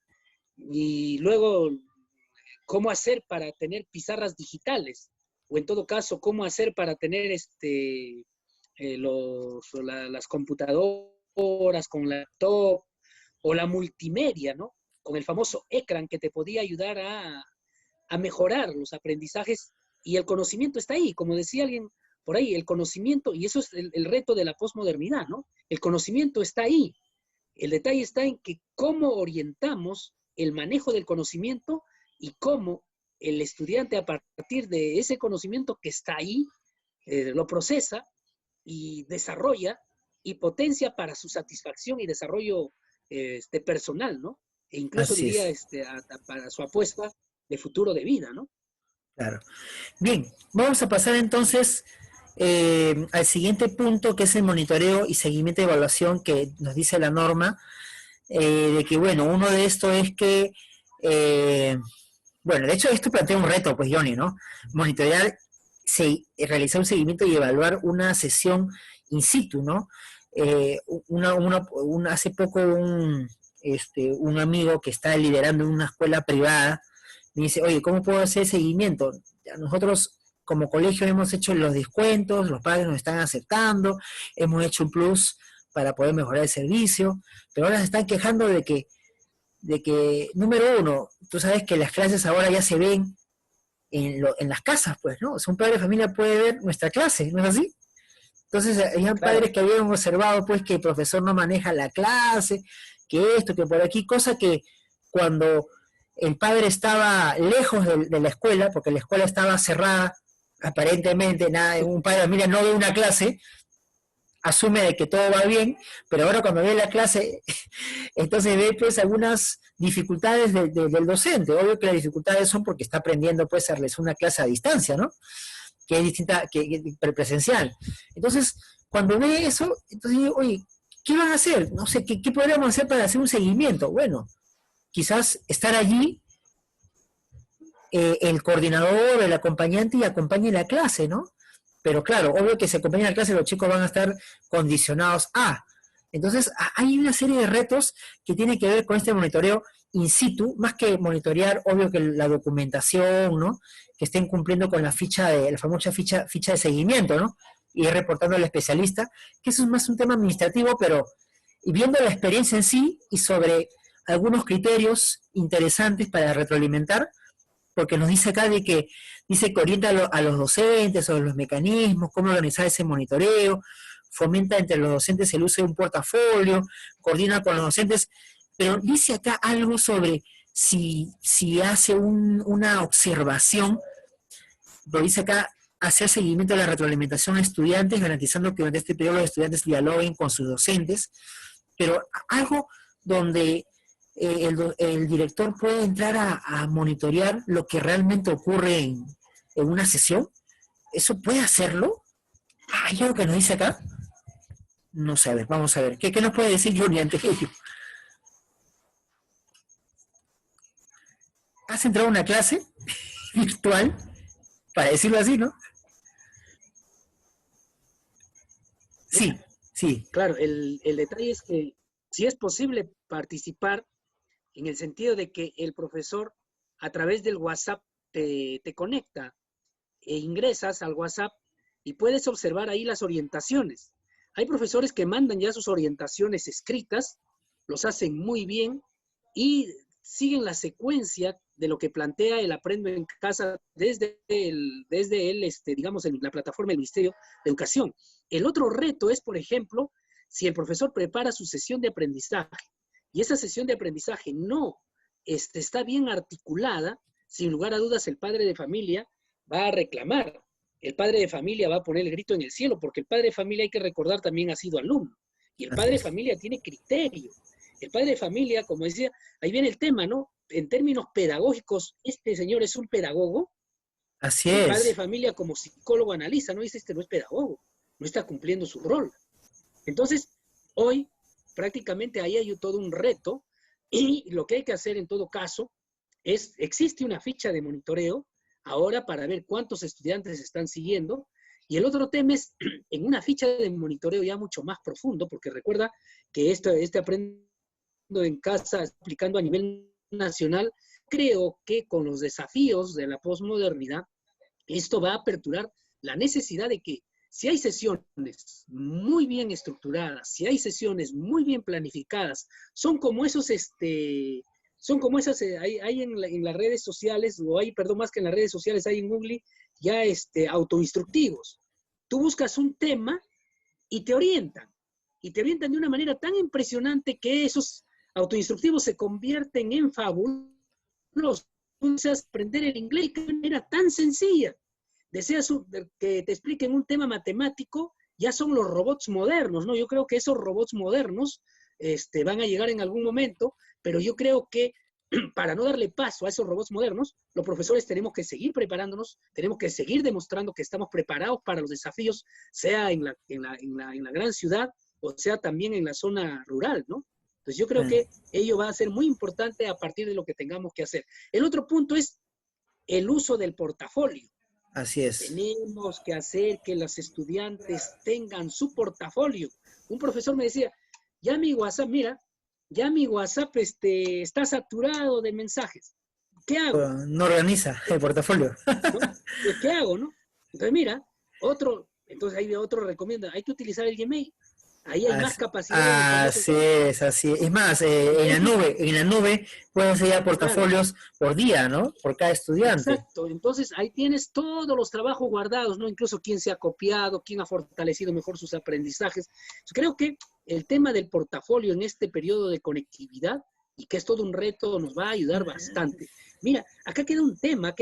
Y luego, ¿cómo hacer para tener pizarras digitales? O en todo caso, ¿cómo hacer para tener las computadoras con laptop o la multimedia, ¿no? Con el famoso ecran que te podía ayudar a mejorar los aprendizajes y el conocimiento está ahí, como decía alguien por ahí, el conocimiento, y eso es el reto de la posmodernidad, ¿no? El conocimiento está ahí. El detalle está en que cómo orientamos el manejo del conocimiento y cómo el estudiante a partir de ese conocimiento que está ahí, lo procesa y desarrolla y potencia para su satisfacción y desarrollo personal, ¿no? E incluso
Así
diría
es.
para su apuesta de futuro de vida, ¿no?
Claro. Bien, vamos a pasar entonces al siguiente punto, que es el monitoreo y seguimiento de evaluación que nos dice la norma. de que, bueno, uno de estos es que, bueno, de hecho esto plantea un reto, pues, Johnny, ¿no? Monitorear, realizar un seguimiento y evaluar una sesión in situ, ¿no? Hace poco un amigo que está liderando una escuela privada me dice, oye, ¿cómo puedo hacer seguimiento? Ya nosotros como colegio hemos hecho los descuentos, los padres nos están aceptando, hemos hecho un plus para poder mejorar el servicio, pero ahora se están quejando de que, número uno, tú sabes que las clases ahora ya se ven en las casas, pues, ¿no? O sea, un padre de familia puede ver nuestra clase, ¿no es así? Entonces, había
Claro,
padres que habían observado, pues, que el profesor no maneja la clase, que esto, que por aquí, cosa que cuando el padre estaba lejos de la escuela, porque la escuela estaba cerrada, aparentemente, nada, un padre de familia no ve una clase, asume de que todo va bien, pero ahora cuando ve la clase, entonces ve pues algunas dificultades del docente. Obvio que las dificultades son porque está aprendiendo pues a realizar una clase a distancia, ¿no? Que es distinta que presencial. Entonces, cuando ve eso, entonces digo, oye, ¿qué van a hacer? No sé, ¿qué podríamos hacer para hacer un seguimiento? Bueno, quizás estar allí el coordinador, el acompañante y acompañe la clase, ¿no? Pero claro, obvio que si acompañan la clase los chicos van a estar condicionados a. Entonces, hay una serie de retos que tienen que ver con este monitoreo in situ, más que monitorear, obvio que la documentación, ¿no? Que estén cumpliendo con la famosa ficha de seguimiento, ¿no? Y ir reportando al especialista, que eso es más un tema administrativo, pero y viendo la experiencia en sí y sobre algunos criterios interesantes para retroalimentar, porque nos dice acá dice que orienta a los docentes sobre los mecanismos, cómo organizar ese monitoreo, fomenta entre los docentes el uso de un portafolio, coordina con los docentes, pero dice acá algo sobre si hace una observación, lo dice acá, hacer seguimiento de la retroalimentación a estudiantes, garantizando que durante este periodo los estudiantes dialoguen con sus docentes, pero algo donde el director puede entrar a monitorear lo que realmente ocurre en una sesión. ¿Eso puede hacerlo? ¿Hay algo que nos dice acá? No sé, a ver, vamos a ver. ¿Qué nos puede decir Johnny ante ello? ¿Has entrado a una clase virtual? Para decirlo así, ¿no? Sí,
mira,
sí.
claro, el detalle es que si es posible participar en el sentido de que el profesor a través del WhatsApp te conecta e ingresas al WhatsApp y puedes observar ahí las orientaciones. Hay profesores que mandan ya sus orientaciones escritas, los hacen muy bien y siguen la secuencia de lo que plantea el Aprendo en Casa digamos, en la plataforma del Ministerio de Educación. El otro reto es, por ejemplo, si el profesor prepara su sesión de aprendizaje y esa sesión de aprendizaje no está bien articulada, sin lugar a dudas el padre de familia va a reclamar. El padre de familia va a poner el grito en el cielo, porque el padre de familia, hay que recordar, también ha sido alumno. Y el padre de familia tiene criterio. El padre de familia, como decía, ahí viene el tema, ¿no? En términos pedagógicos, este señor es un pedagogo.
Así
El padre de
es.
familia, como psicólogo, analiza, ¿no? Dice, este no es pedagogo, no está cumpliendo su rol. Entonces, hoy prácticamente ahí hay todo un reto y lo que hay que hacer en todo caso es, existe una ficha de monitoreo ahora para ver cuántos estudiantes están siguiendo. Y el otro tema es en una ficha de monitoreo ya mucho más profundo, porque recuerda que este Aprendo en Casa está aplicando a nivel nacional. Creo que con los desafíos de la posmodernidad, esto va a aperturar la necesidad de que si hay sesiones muy bien estructuradas, si hay sesiones muy bien planificadas, son como esos, son como esas, hay en las redes sociales, o hay, perdón, más que en las redes sociales, hay en Google ya autoinstructivos. Tú buscas un tema y te orientan de una manera tan impresionante que esos autoinstructivos se convierten en fabulosos. Deseas aprender el inglés de una manera tan sencilla. Deseas que te expliquen un tema matemático, ya son los robots modernos, ¿no? Yo creo que esos robots modernos van a llegar en algún momento, pero yo creo que para no darle paso a esos robots modernos, los profesores tenemos que seguir preparándonos, tenemos que seguir demostrando que estamos preparados para los desafíos, sea en la gran ciudad o sea también en la zona rural, ¿no? Entonces yo creo que ello va a ser muy importante a partir de lo que tengamos que hacer. El otro punto es el uso del portafolio.
Así es.
Tenemos que hacer que los estudiantes tengan su portafolio. Un profesor me decía, ya mi WhatsApp, mira, ya mi WhatsApp está saturado de mensajes. ¿Qué hago?
No organiza el portafolio.
¿No? Pues, ¿qué hago, no? Entonces, mira, entonces ahí otro recomienda, hay que utilizar el Gmail. Ahí hay más capacidad.
Así es, así es. Es más, en la nube pueden ser ya portafolios por día, ¿no? Por cada estudiante.
Exacto, entonces ahí tienes todos los trabajos guardados, ¿no? Incluso quién se ha copiado, quién ha fortalecido mejor sus aprendizajes. Creo que el tema del portafolio en este periodo de conectividad, y que es todo un reto, nos va a ayudar bastante. Mira, acá queda un tema,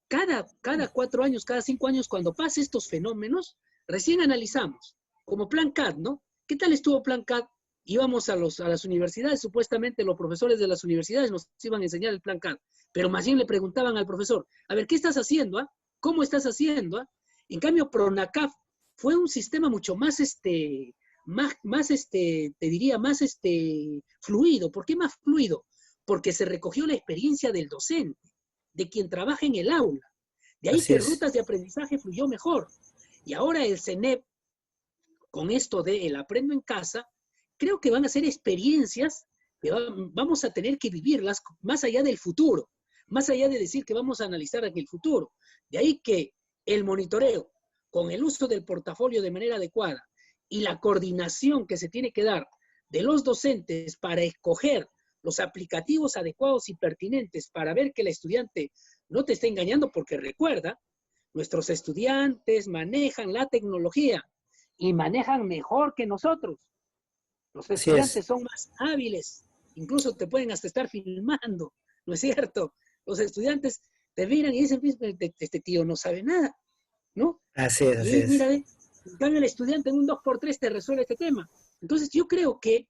cada 4 años, cada 5 años, cuando pasen estos fenómenos, recién analizamos, como Plan CAD, ¿no? ¿Qué tal estuvo Plan CAD? Íbamos a las universidades, supuestamente los profesores de las universidades nos iban a enseñar el Plan CAD, pero más bien le preguntaban al profesor, a ver, ¿qué estás haciendo? ¿Cómo estás haciendo? En cambio, PRONACAF fue un sistema mucho más, te diría, más fluido. ¿Por qué más fluido? Porque se recogió la experiencia del docente, de quien trabaja en el aula. De ahí
Así
que
es.
rutas de aprendizaje fluyó mejor. Y ahora el CENEP, con esto de el aprendo en casa, creo que van a ser experiencias que vamos a tener que vivirlas más allá del futuro, más allá de decir que vamos a analizar en el futuro. De ahí que el monitoreo, con el uso del portafolio de manera adecuada y la coordinación que se tiene que dar de los docentes para escoger los aplicativos adecuados y pertinentes para ver que el estudiante no te está engañando, porque recuerda, nuestros estudiantes manejan la tecnología y manejan mejor que nosotros. Los estudiantes son más hábiles, incluso te pueden hasta estar filmando, ¿no es cierto? Los estudiantes te miran y dicen, este tío no sabe nada, ¿no?
Así es, así
y
es.
Mira, en cambio el estudiante en un 2x3 te resuelve este tema. Entonces yo creo que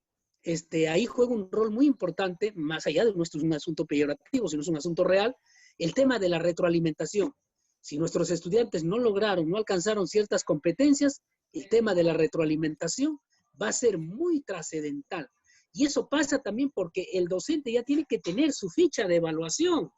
ahí juega un rol muy importante, más allá de nuestro un asunto peyorativo, sino es un asunto real, el tema de la retroalimentación. Si nuestros estudiantes no alcanzaron ciertas competencias, el tema de la retroalimentación va a ser muy trascendental. Y eso pasa también porque el docente ya tiene que tener su ficha de evaluación.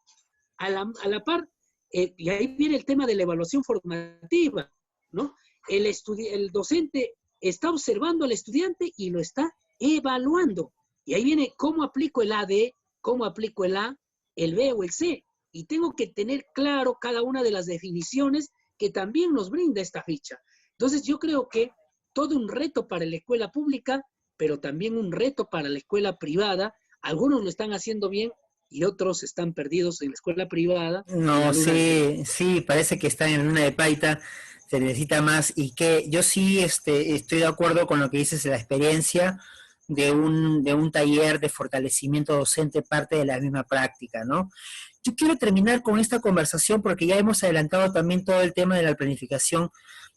A la par, y ahí viene el tema de la evaluación formativa, ¿no? El docente está observando al estudiante y lo está evaluando. Y ahí viene cómo aplico el AD, cómo aplico el A, el B o el C. Y tengo que tener claro cada una de las definiciones que también nos brinda esta ficha. Entonces yo creo que todo un reto para la escuela pública, pero también un reto para la escuela privada. Algunos lo están haciendo bien y otros están perdidos en la escuela privada.
No, sí, parece que están en luna de paita, se necesita más, y que yo sí estoy de acuerdo con lo que dices de la experiencia de un taller de fortalecimiento docente, parte de la misma práctica, ¿no? Yo quiero terminar con esta conversación porque ya hemos adelantado también todo el tema de la planificación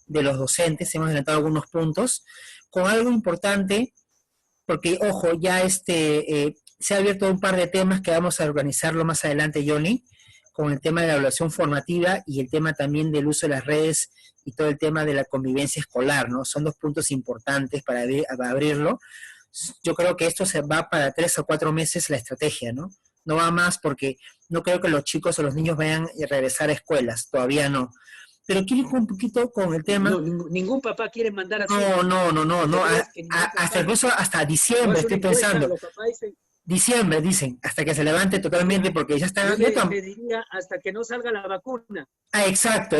de los docentes, hemos adelantado algunos puntos, con algo importante, porque, ojo, ya se ha abierto un par de temas que vamos a organizarlo más adelante, Johnny, con el tema de la evaluación formativa y el tema también del uso de las redes y todo el tema de la convivencia escolar, ¿no? Son dos puntos importantes para abrirlo. Yo creo que esto se va para 3 o 4 meses la estrategia, ¿no? No va más porque no creo que los chicos o los niños vayan a regresar a escuelas, todavía no. Pero quiero ir un poquito con el tema.
No, ningún papá quiere mandar así.
No. Hasta incluso hasta diciembre estoy pensando.
Los papás dicen,
diciembre, dicen, hasta que se levante totalmente, porque ya está...
Yo le diría hasta que no salga la vacuna.
Exacto,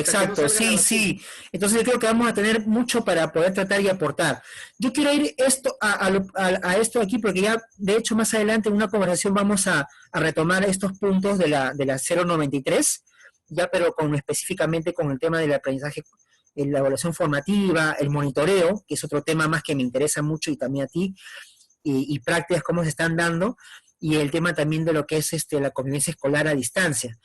sí. Entonces yo creo que vamos a tener mucho para poder tratar y aportar. Yo quiero ir a esto aquí, porque ya, de hecho, más adelante en una conversación vamos a retomar estos puntos de la 093, ya pero específicamente con el tema del aprendizaje, la evaluación formativa, el monitoreo, que es otro tema más que me interesa mucho y también a ti, y prácticas cómo se están dando, y el tema también de lo que es la convivencia escolar a distancia.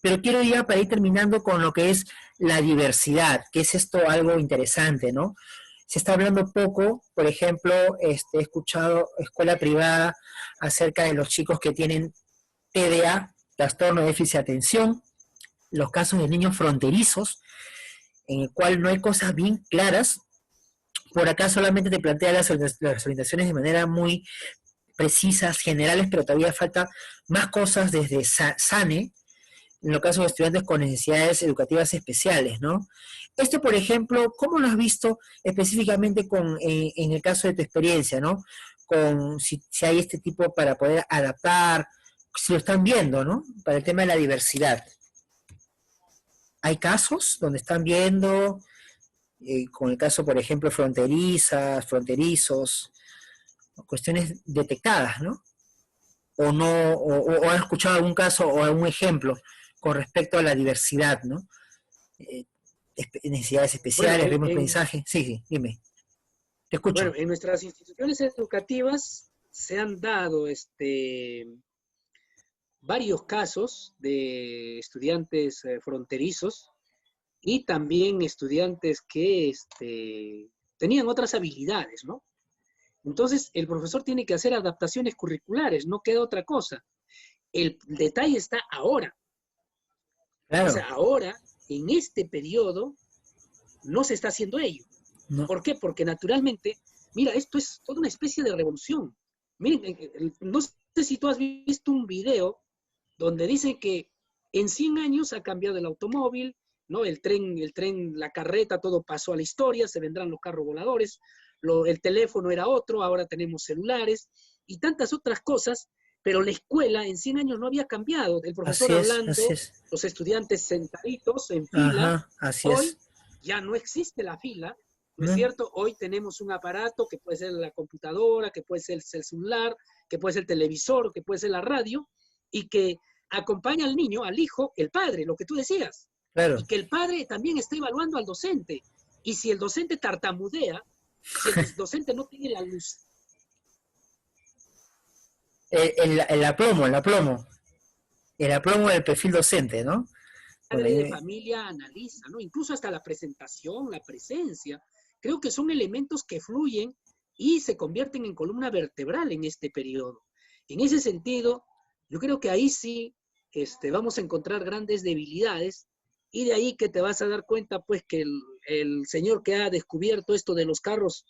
Pero quiero ya para ir terminando con lo que es la diversidad, que es esto algo interesante, ¿no? Se está hablando poco, por ejemplo, he escuchado escuela privada acerca de los chicos que tienen TDA, trastorno de déficit de atención, los casos de niños fronterizos, en el cual no hay cosas bien claras. Por acá solamente te plantea las orientaciones de manera muy precisas, generales, pero todavía falta más cosas desde SANE, en los casos de estudiantes con necesidades educativas especiales, ¿no? Esto, por ejemplo, ¿cómo lo has visto específicamente en el caso de tu experiencia, ¿no? Si hay este tipo para poder adaptar, si lo están viendo, ¿no? Para el tema de la diversidad. Hay casos donde están viendo, con el caso, por ejemplo, fronterizos, cuestiones detectadas, ¿no? O no, o han escuchado algún caso o algún ejemplo con respecto a la diversidad, ¿no? Eh, necesidades
Bueno,
especiales, ritmo de aprendizaje. Sí, sí, dime. Te
bueno,
escucho.
en nuestras instituciones educativas se han dado varios casos de estudiantes fronterizos y también estudiantes que tenían otras habilidades, ¿no? Entonces, el profesor tiene que hacer adaptaciones curriculares, no queda otra cosa. El detalle está ahora. O
Claro,
sea, ahora, en este periodo, no se está haciendo ello.
no,
¿Por qué? Porque naturalmente, mira, esto es toda una especie de revolución. Miren, no sé si tú has visto un video donde dice que en 100 años ha cambiado el automóvil, ¿no? El tren, la carreta, todo pasó a la historia, se vendrán los carros voladores, el teléfono era otro, ahora tenemos celulares y tantas otras cosas, pero la escuela en 100 años no había cambiado. El profesor
así es, así
hablando,
es.
los estudiantes sentaditos en fila.
Ajá, así es.
Hoy ya no existe la fila, ¿no es
¿No?
cierto? Hoy tenemos un aparato que puede ser la computadora, que puede ser el celular, que puede ser el televisor, que puede ser la radio, y que acompaña al niño, al hijo, el padre, lo que tú decías,
Claro.
y que el padre también está evaluando al docente. Y si el docente tartamudea, si el docente no tiene la luz
el aplomo del perfil docente, ¿no? Bueno,
de familia analiza, ¿no? Incluso hasta la presentación, la presencia, creo que son elementos que fluyen y se convierten en columna vertebral en este periodo. En ese sentido, yo creo que ahí sí vamos a encontrar grandes debilidades y de ahí que te vas a dar cuenta, pues, que el señor que ha descubierto esto de los carros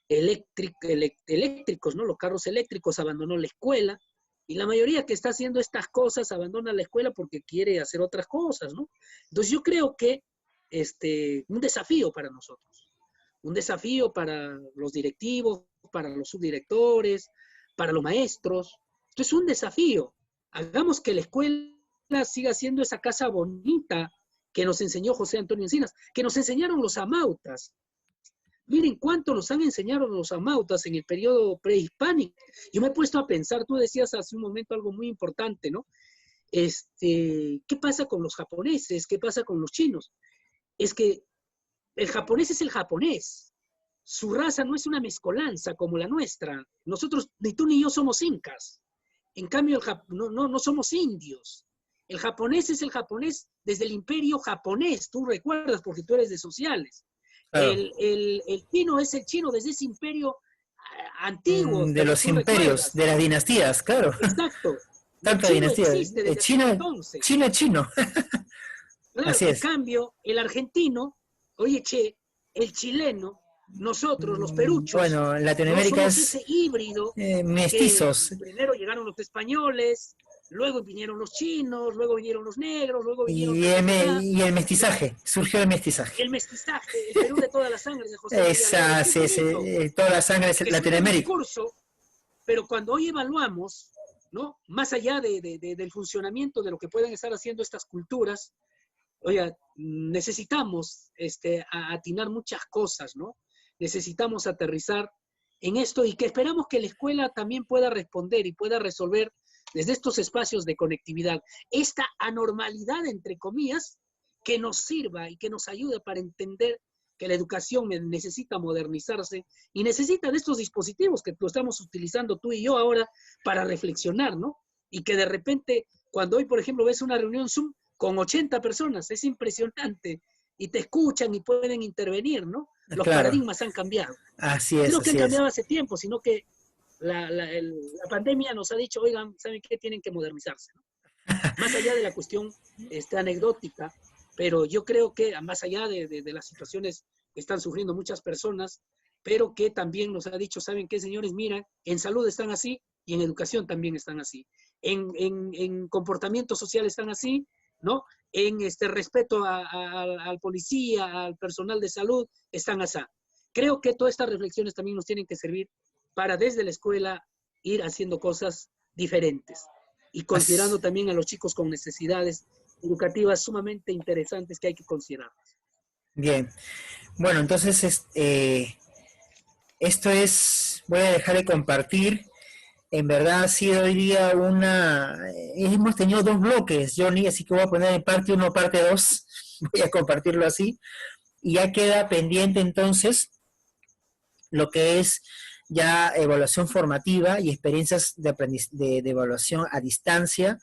eléctricos, ¿no? Los carros eléctricos abandonó la escuela, y la mayoría que está haciendo estas cosas abandona la escuela porque quiere hacer otras cosas, ¿no? Entonces yo creo que un desafío para nosotros, un desafío para los directivos, para los subdirectores, para los maestros. Esto es un desafío. Hagamos que la escuela siga siendo esa casa bonita que nos enseñó José Antonio Encinas, que nos enseñaron los amautas. Miren cuánto nos han enseñado los amautas en el periodo prehispánico. Yo me he puesto a pensar, tú decías hace un momento algo muy importante, ¿no? ¿Qué pasa con los japoneses? ¿Qué pasa con los chinos? Es que el japonés es el japonés. Su raza no es una mezcolanza como la nuestra. Nosotros, ni tú ni yo somos incas. En cambio, no somos indios. El japonés es el japonés desde el imperio japonés. Tú recuerdas porque tú eres de sociales.
claro.
El chino es el chino desde ese imperio antiguo,
De los
tú
imperios,
recuerdas.
de las dinastías, claro.
Exacto. El
Tanta
chino
dinastía.
existe desde ese
China,
entonces.
China, chino.
Claro,
Así
en
es.
cambio, el argentino, oye, che, el chileno, nosotros, los peruchos,
Bueno,
no
Latinoamérica
somos
es
ese híbrido que
mestizos.
primero llegaron los españoles, luego vinieron los chinos, luego vinieron los negros, luego vinieron acá.
Y el mestizaje, surgió el mestizaje.
El mestizaje, el Perú de todas las sangres de José María Labra.
Esa,
Qué
sí,
bonito,
toda la sangre es
que suena un
Latinoamérica.
discurso, pero cuando hoy evaluamos, ¿no? Más allá del funcionamiento de lo que pueden estar haciendo estas culturas, oiga, necesitamos atinar muchas cosas, ¿no? Necesitamos aterrizar en esto y que esperamos que la escuela también pueda responder y pueda resolver desde estos espacios de conectividad esta anormalidad, entre comillas, que nos sirva y que nos ayude para entender que la educación necesita modernizarse y necesita de estos dispositivos que lo estamos utilizando tú y yo ahora para reflexionar, ¿no? Y que de repente, cuando hoy, por ejemplo, ves una reunión Zoom con 80 personas, es impresionante, y te escuchan y pueden intervenir, ¿no? Los
Claro,
paradigmas han cambiado.
así
Y
es,
no que han
así es.
cambiado hace tiempo, sino que la pandemia nos ha dicho, oigan, ¿saben qué? Tienen que modernizarse, ¿no? Más allá de la cuestión anecdótica, pero yo creo que más allá de las situaciones que están sufriendo muchas personas, pero que también nos ha dicho, ¿saben qué, señores? Mira, en salud están así, y en educación también están así. En comportamiento social están así, ¿no? En respeto al policía, al personal de salud, están así. Creo que todas estas reflexiones también nos tienen que servir para desde la escuela ir haciendo cosas diferentes y considerando también a los chicos con necesidades educativas sumamente interesantes que hay que considerar.
Bien, bueno, entonces esto es, voy a dejar de compartir. En verdad ha sido hoy día hemos tenido 2 bloques, Johnny, así que voy a poner en parte 1, parte 2, voy a compartirlo así, y ya queda pendiente entonces lo que es ya evaluación formativa y experiencias de evaluación a distancia,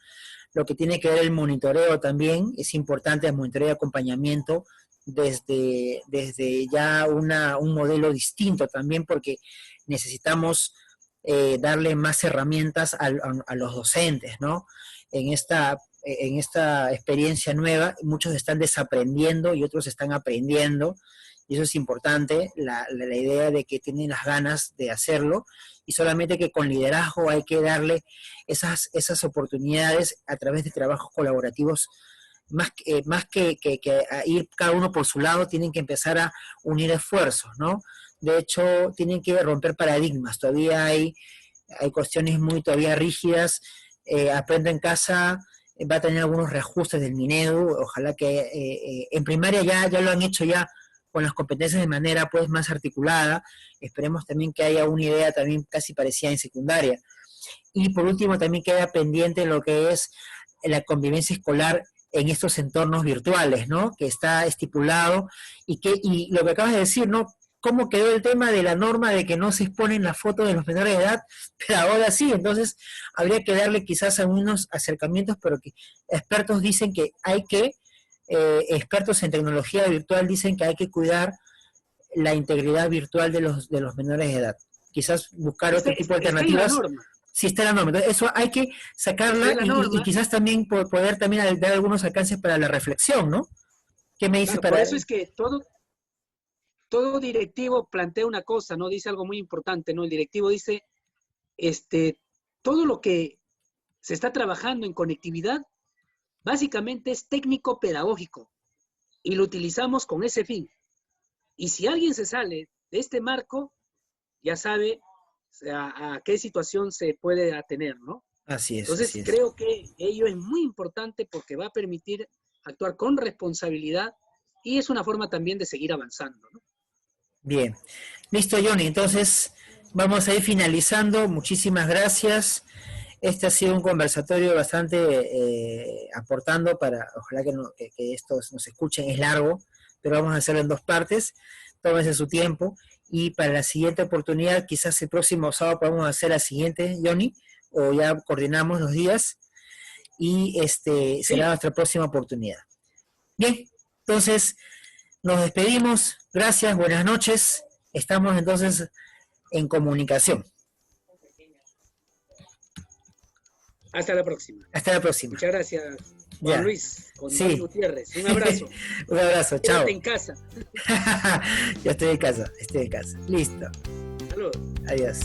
lo que tiene que ver el monitoreo también, es importante el monitoreo y acompañamiento desde ya un modelo distinto también, porque necesitamos darle más herramientas a los docentes, ¿no? En esta experiencia nueva, muchos están desaprendiendo y otros están aprendiendo, y eso es importante, la idea de que tienen las ganas de hacerlo, y solamente que con liderazgo hay que darle esas oportunidades a través de trabajos colaborativos, más que ir cada uno por su lado, tienen que empezar a unir esfuerzos, ¿no? De hecho, tienen que romper paradigmas, todavía hay cuestiones muy todavía rígidas, Aprendo en Casa va a tener algunos reajustes del Minedu, ojalá que en primaria ya lo han hecho ya con las competencias de manera pues más articulada, esperemos también que haya una idea también casi parecida en secundaria. Y por último también queda pendiente lo que es la convivencia escolar en estos entornos virtuales, ¿no? Que está estipulado y lo que acabas de decir, ¿no? ¿Cómo quedó el tema de la norma de que no se exponen las fotos de los menores de edad? Pero ahora sí, entonces habría que darle quizás algunos acercamientos, pero que expertos dicen que expertos en tecnología virtual dicen que hay que cuidar la integridad virtual de los menores de edad. Quizás buscar otro tipo de alternativas. Sí, está la norma. Entonces, eso hay que sacarla y quizás también poder también dar algunos alcances para la reflexión, ¿no? ¿Qué me dices?
Claro, por eso es que todo directivo plantea una cosa, ¿no? Dice algo muy importante, ¿no? El directivo dice, todo lo que se está trabajando en conectividad, básicamente es técnico-pedagógico, y lo utilizamos con ese fin. Y si alguien se sale de este marco, ya sabe a qué situación se puede atener, ¿no?
Así es.
Entonces, creo que ello es muy importante porque va a permitir actuar con responsabilidad y es una forma también de seguir avanzando, ¿no?
Bien. Listo, Johnny. Entonces, vamos a ir finalizando. Muchísimas gracias. Este ha sido un conversatorio bastante aportando para, ojalá que estos nos escuchen, es largo, pero vamos a hacerlo en 2 partes. Tómense su tiempo. Y para la siguiente oportunidad, quizás el próximo sábado podamos hacer la siguiente, Johnny, o ya coordinamos los días y será nuestra próxima oportunidad. Bien, entonces nos despedimos. Gracias, buenas noches. Estamos entonces en comunicación.
Hasta la próxima.
Hasta la próxima.
Muchas gracias, Juan Luis, David Gutiérrez. Un abrazo.
Un abrazo, chao.
Quédate en casa.
Ya estoy en casa, Listo.
Saludos.
Adiós.